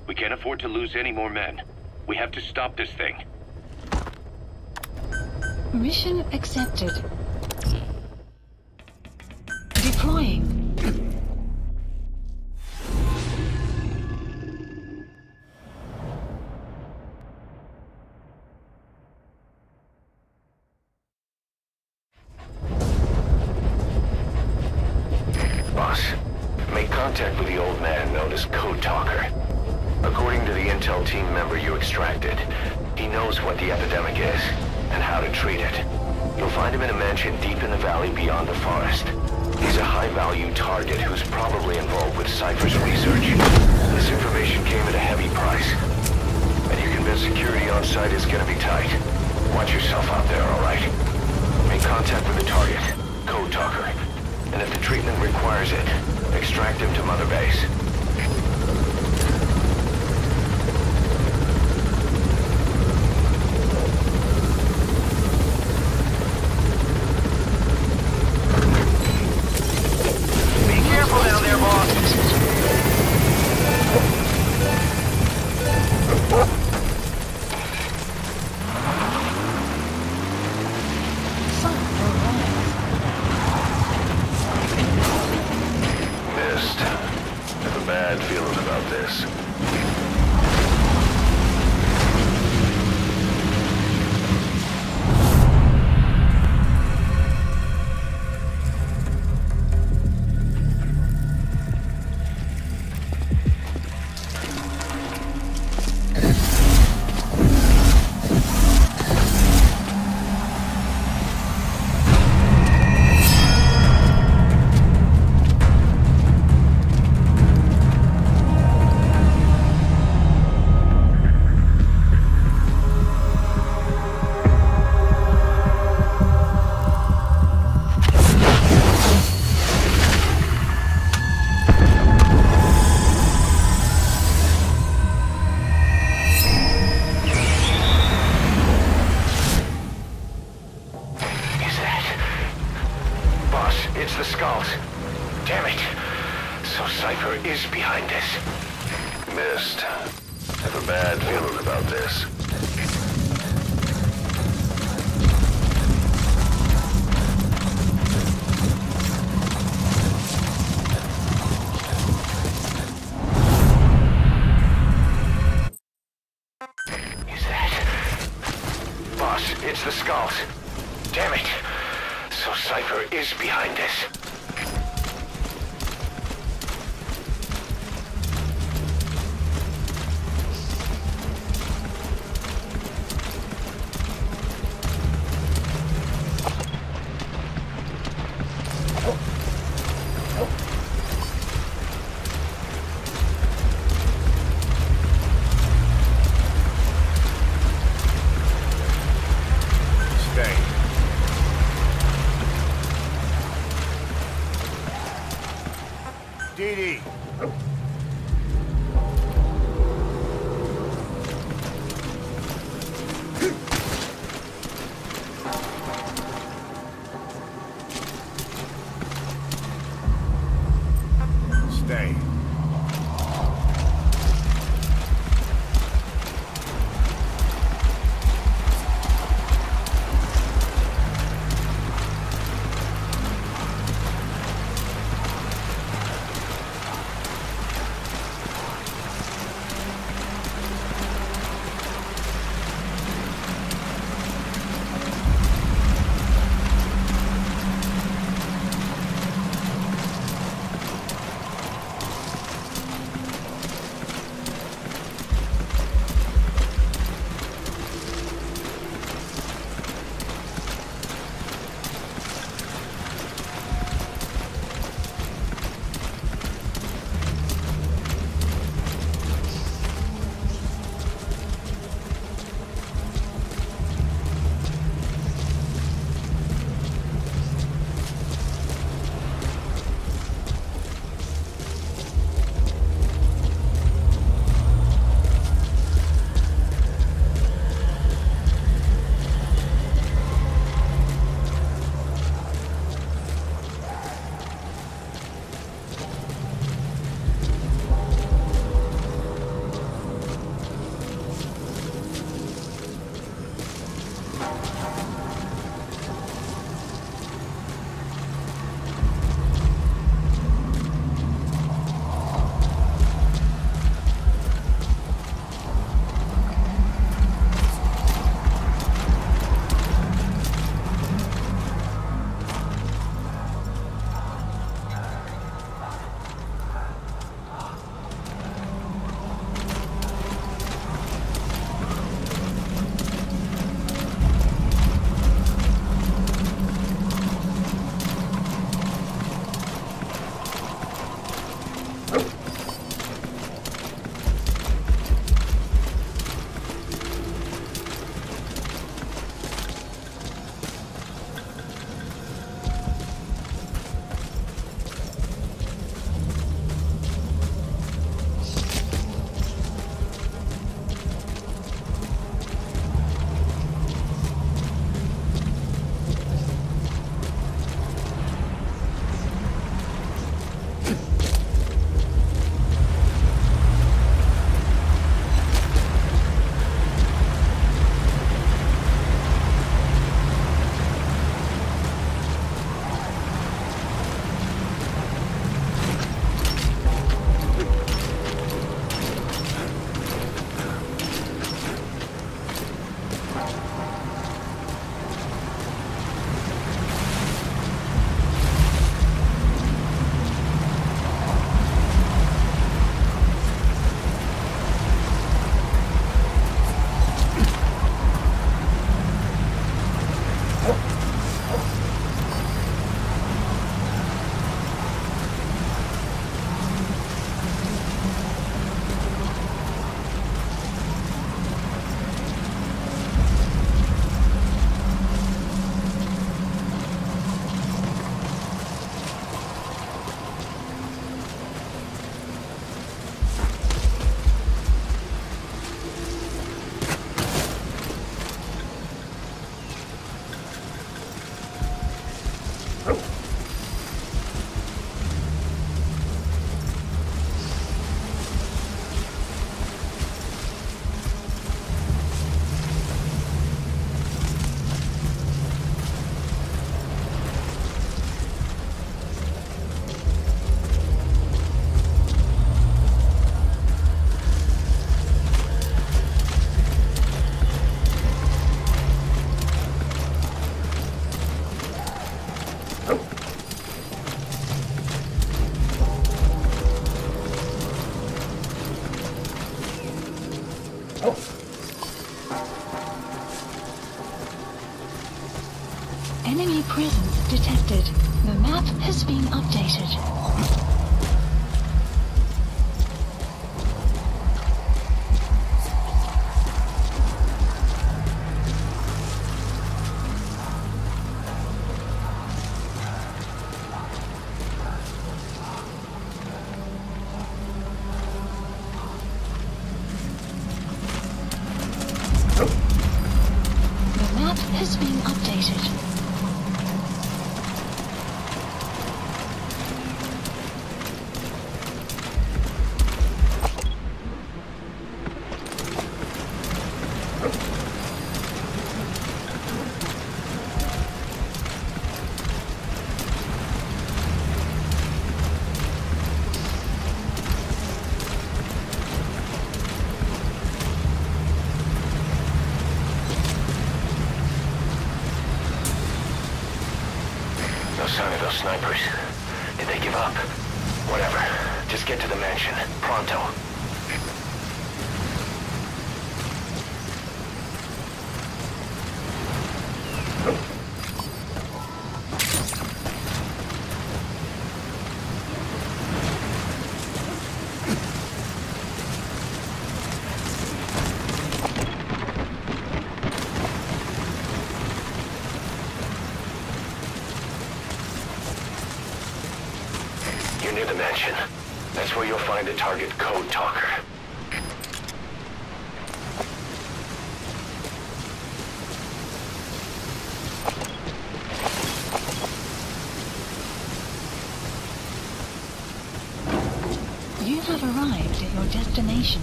We can't afford to lose any more men. We have to stop this thing. Mission accepted. Deploying. Boss, make contact with the old man known as Code Talker. According to the intel team member you extracted, he knows what the epidemic is and how to treat it. You'll find him in a mansion deep in the valley beyond the forest. He's a high-value target who's probably involved with Cypher's research. This information came at a heavy price, and you're convinced security on site is gonna be tight. Watch yourself out there, all right? Make contact with the target, Code Talker, and if the treatment requires it, extract him to Mother Base. Fire. this. It's the skulls. Damn it. So Cypher is behind this. Missed. Have a bad feeling about this. Is that... Boss, it's the skulls. Damn it. So Cypher is behind this. DD. Stay. Enemy presence detected. The map has been updated. The map has been updated. No sign of those snipers. Did they give up? Whatever. Just get to the mansion. Pronto. You're near the mansion. That's where you'll find the target Code Talker. You have arrived at your destination.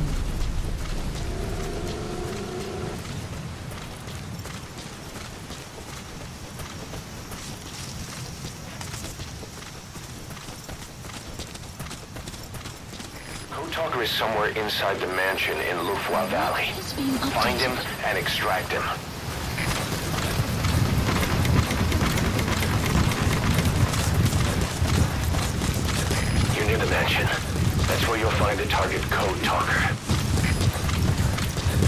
Code Talker is somewhere inside the mansion in Lufwa Valley. Find him and extract him. You're near the mansion. That's where you'll find the target Code Talker.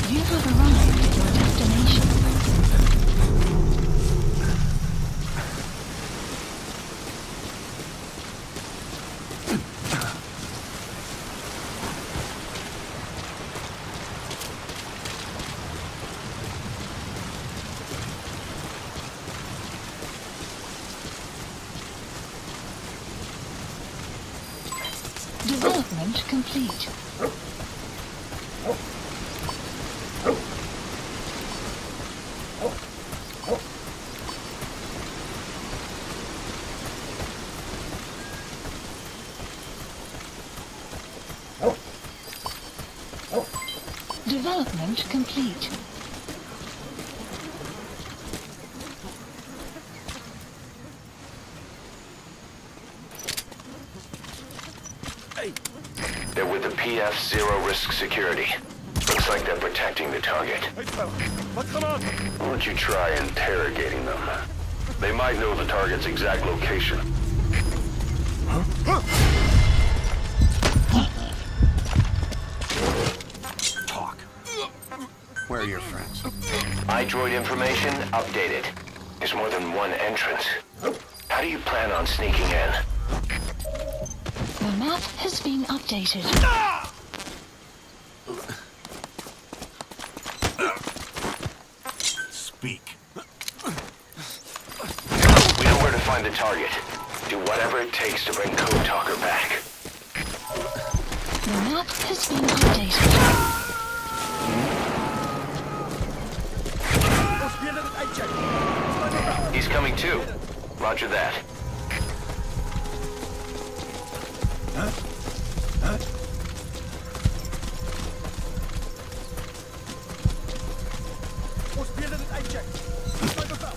You have arrived at your destination. Development complete. Development complete. They're with the PF Zero Risk Security. Looks like they're protecting the target. Why don't you try interrogating them? They might know the target's exact location. Talk. Where are your friends? iDroid information updated. There's more than one entrance. How do you plan on sneaking in? The map has been updated. Speak. We know where to find the target. Do whatever it takes to bring Code Talker back. The map has been updated. He's coming too. Roger that. Ons beter dit uitcheck. Sluit bevel.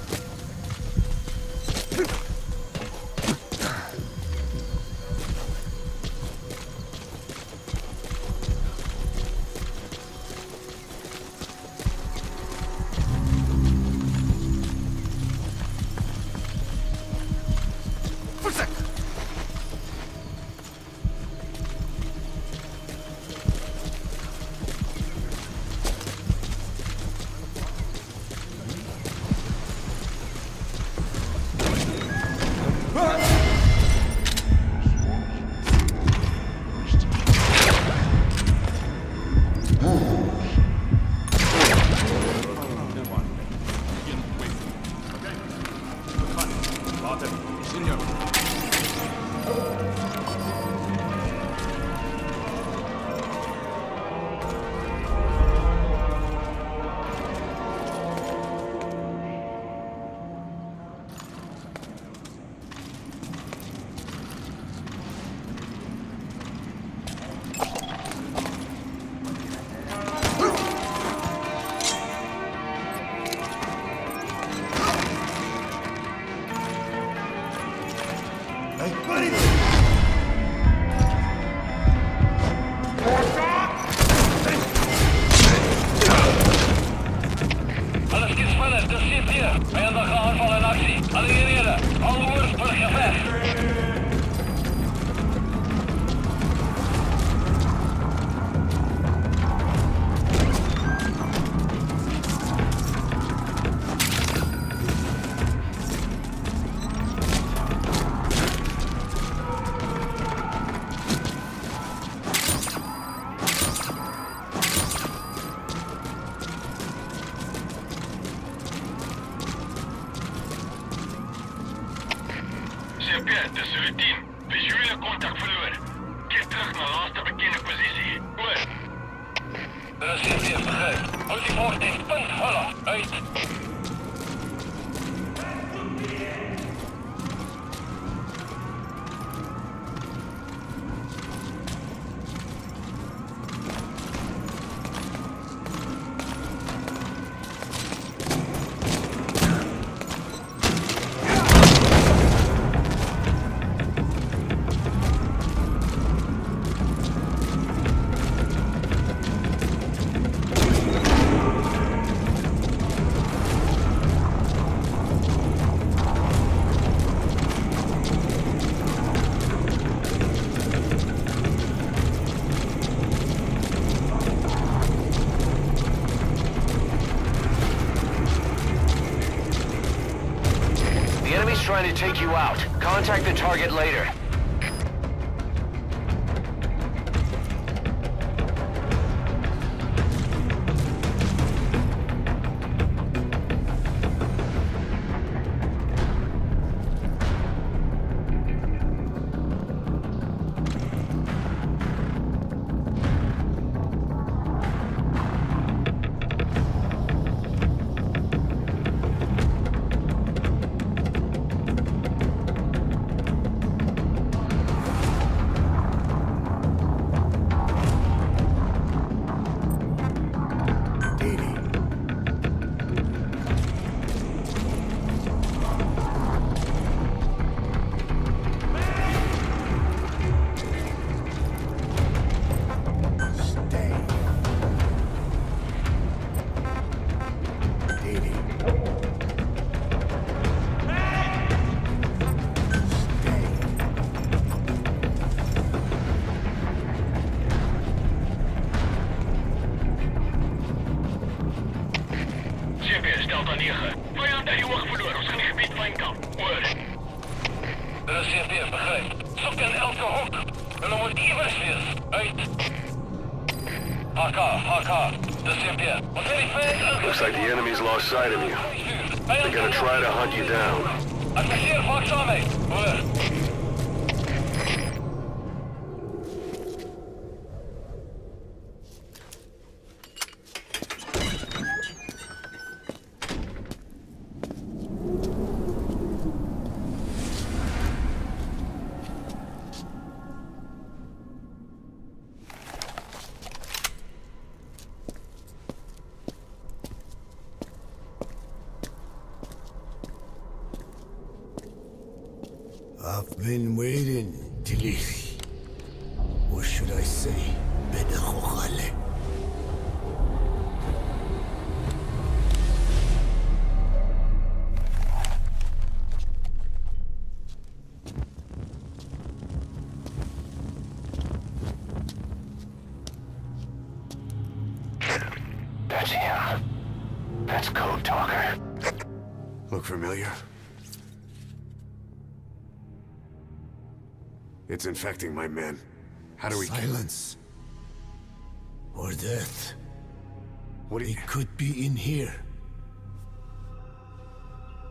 Trying to take you out. Contact the target later. Looks like the enemy's lost sight of you. They're gonna try to hunt you down. I've been waiting, Tilly. Or should I say, Bedachochale. That's him. That's Code Talker. Look familiar? It's infecting my men. How do we... Silence. Or death. What do you... It could be in here.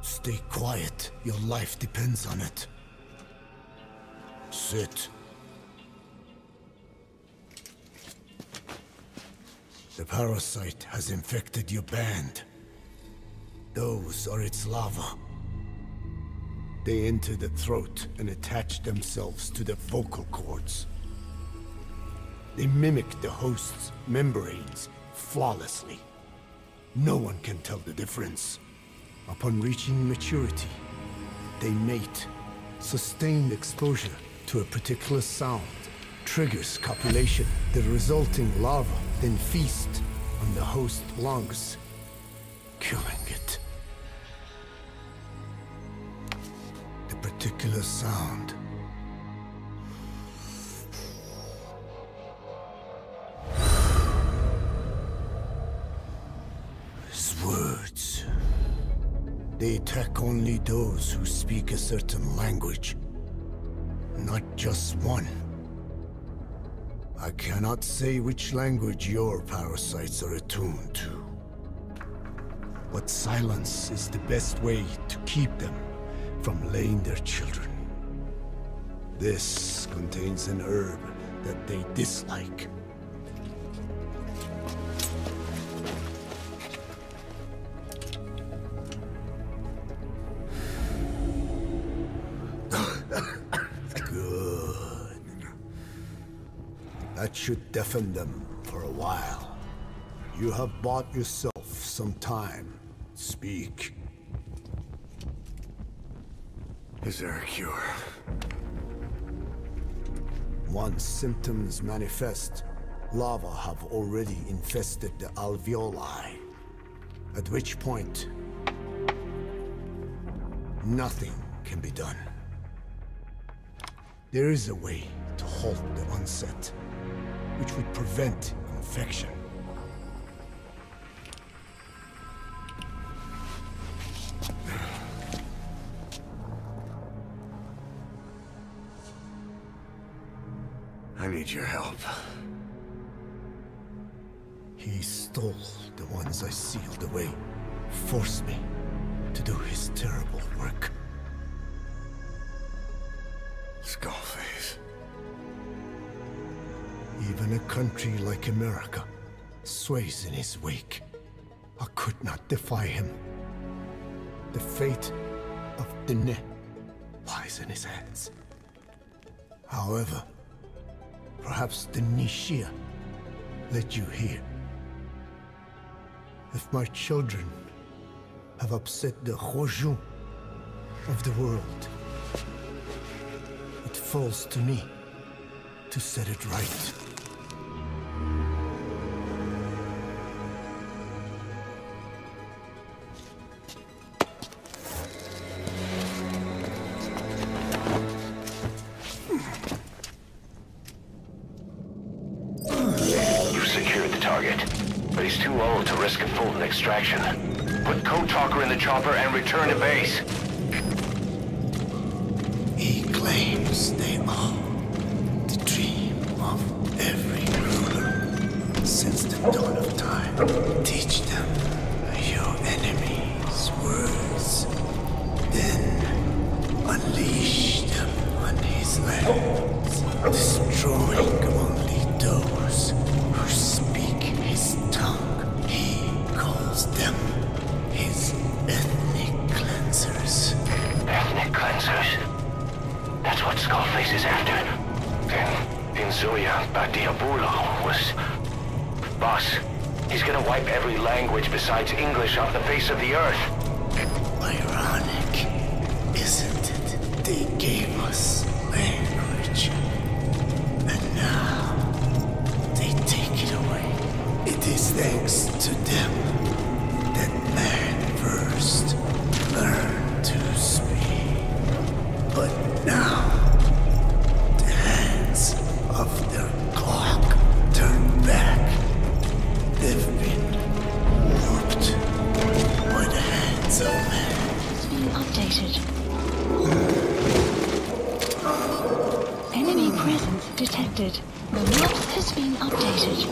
Stay quiet. Your life depends on it. Sit. The parasite has infected your band. Those are its larvae. They enter the throat and attach themselves to the vocal cords. They mimic the host's membranes flawlessly. No one can tell the difference. Upon reaching maturity, they mate. Sustained exposure to a particular sound triggers copulation. The resulting larva then feast on the host lungs, killing it. The particular sound is words. They attack only those who speak a certain language, not just one. I cannot say which language your parasites are attuned to. But silence is the best way to keep them from laying their children. This contains an herb that they dislike. That should deafen them for a while. You have bought yourself some time. Speak. Is there a cure? Once symptoms manifest, larvae have already infested the alveoli. At which point, nothing can be done. There is a way to halt the onset, which would prevent infection. I need your help. He stole the ones I sealed away, forced me to do his terrible work. Skullface. Even a country like America sways in his wake. I could not defy him. The fate of Diné lies in his hands. However, perhaps the Nishia led you here. If my children have upset the Khojun of the world, it falls to me to set it right. But he's too old to risk a Fulton extraction. Put Code Talker in the chopper and return to base. He claims they are the dream of every ruler since the dawn of time. Teach them your enemy's words, then unleash them on his lands, destroying only those who speak his tongue. He calls them his ethnic cleansers. Ethnic cleansers? That's what Skullface is after. Then, in Zoya, Badiabulo was... Boss, he's gonna wipe every language besides English off the face of the earth. Ironic, isn't it? They gave us language. And now, they take it away. It is thanks to them that man first learned to speak. But now, the hands of their clock turn back. They've been warped by the hands of man. It's been updated. Enemy presence detected. The map has been updated.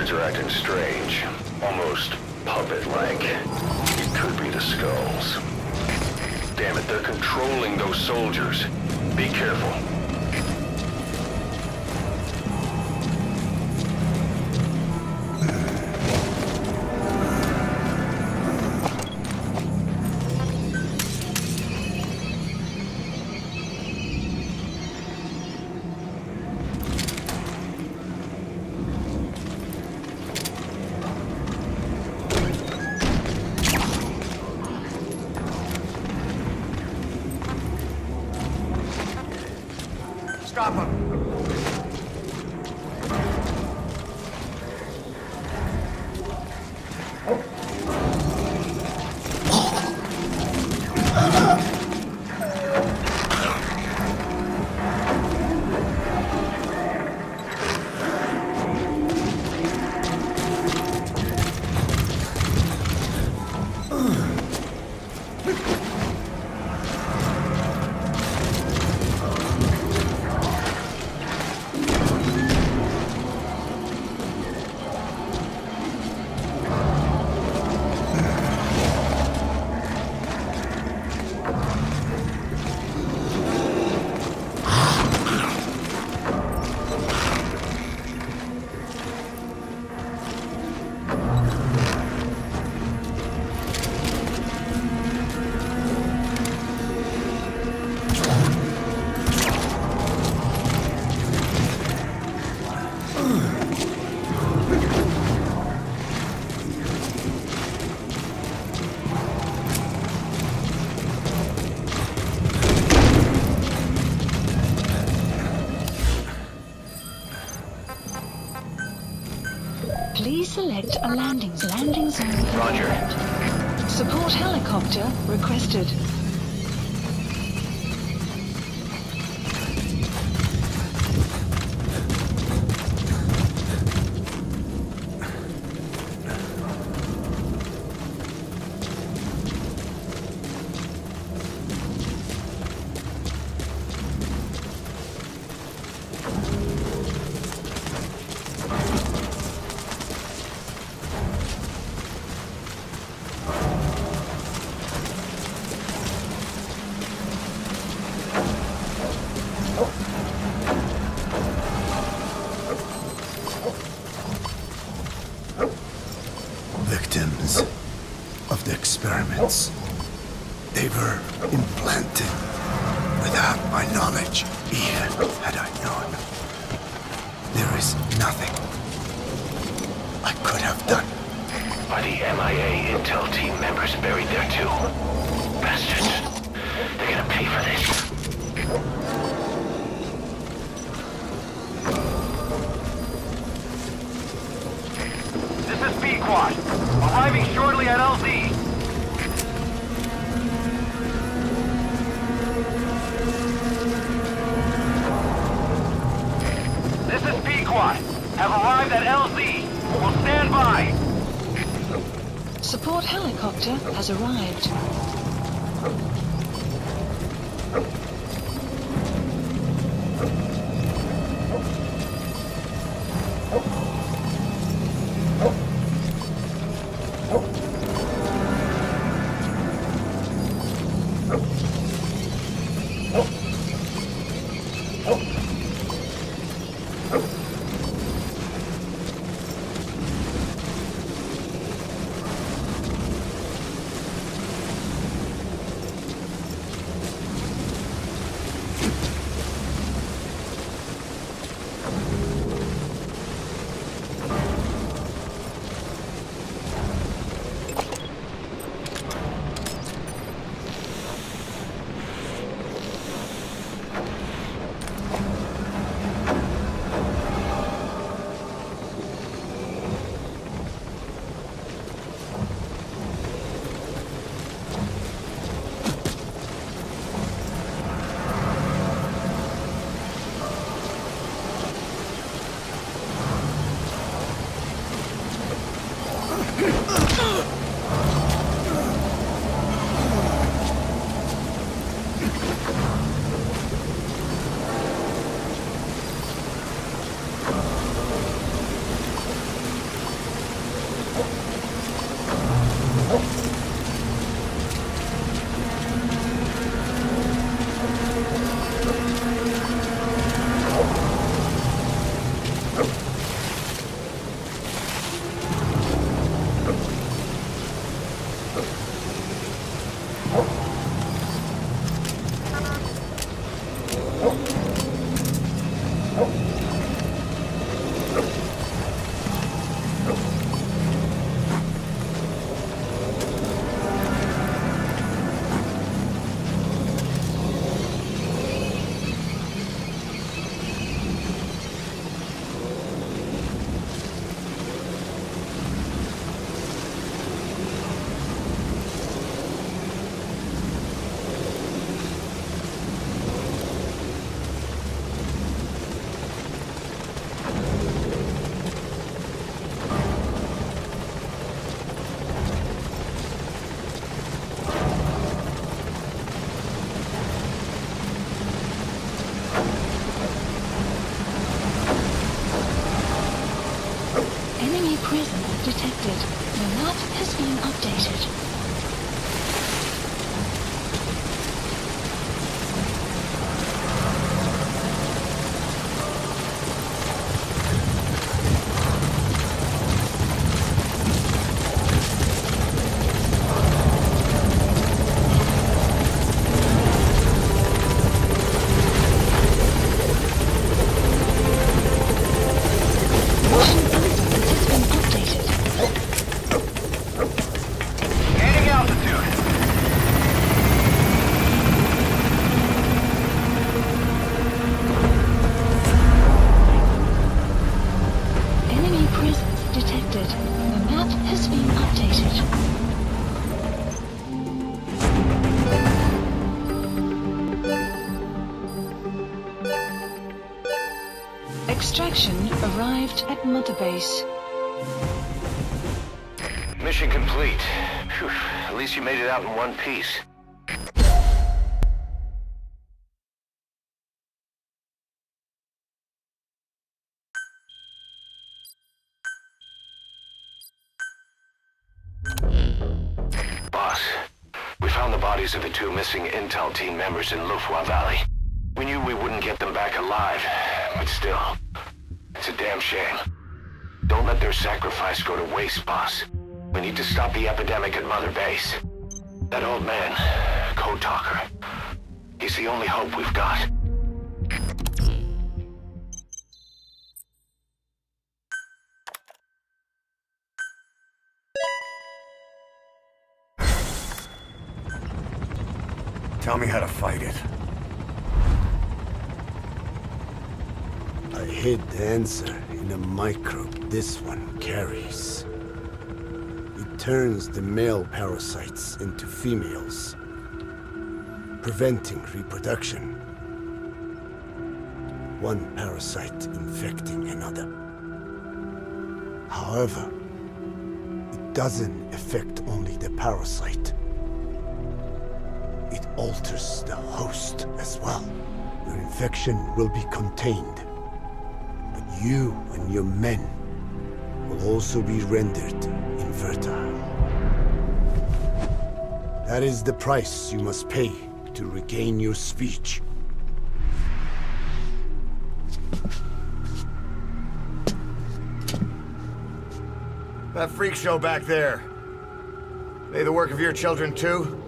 Are acting strange, almost puppet-like. It could be the skulls. Damn it, they're controlling those soldiers. Be careful. Stop him! Please select a landing zone. Roger. Support helicopter requested. Victims of the experiments. They were implanted without my knowledge, even had I known. There is nothing I could have done. Are the MIA Intel team members buried there too? Bastards. They're gonna pay for this. This is Pequod, arriving shortly at LZ. This is Pequod, have arrived at LZ. Will stand by. Support helicopter has arrived. Enemy presence detected. The map has been updated. Extraction arrived at Mother Base. Mission complete. Phew, at least you made it out in one piece. Boss, we found the bodies of the 2 missing Intel team members in Lufwa Valley. We knew we wouldn't get them back alive, but still, it's a damn shame. Don't let their sacrifice go to waste, boss. We need to stop the epidemic at Mother Base. That old man, Code Talker, he's the only hope we've got. Tell me how to fight it. I hid the answer in a microbe this one carries. It turns the male parasites into females, preventing reproduction. One parasite infecting another. However, it doesn't affect only the parasite. It alters the host as well. Your infection will be contained, but you and your men will also be rendered infertile. That is the price you must pay to regain your speech. That freak show back there, they the work of your children too?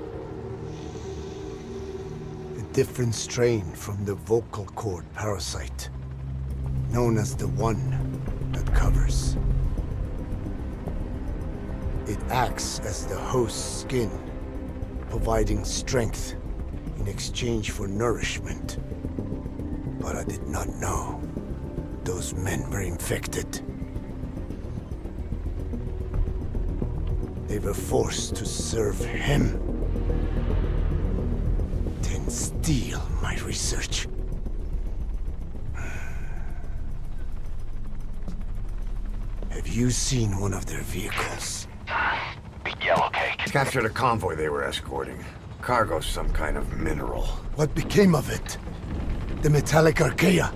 Different strain from the vocal cord parasite, known as the one that covers. It acts as the host's skin, providing strength in exchange for nourishment. But I did not know those men were infected. They were forced to serve him. Steal my research. Have you seen one of their vehicles? Big yellow cake. Captured a convoy they were escorting. Cargo, some kind of mineral. What became of it? The metallic archaea?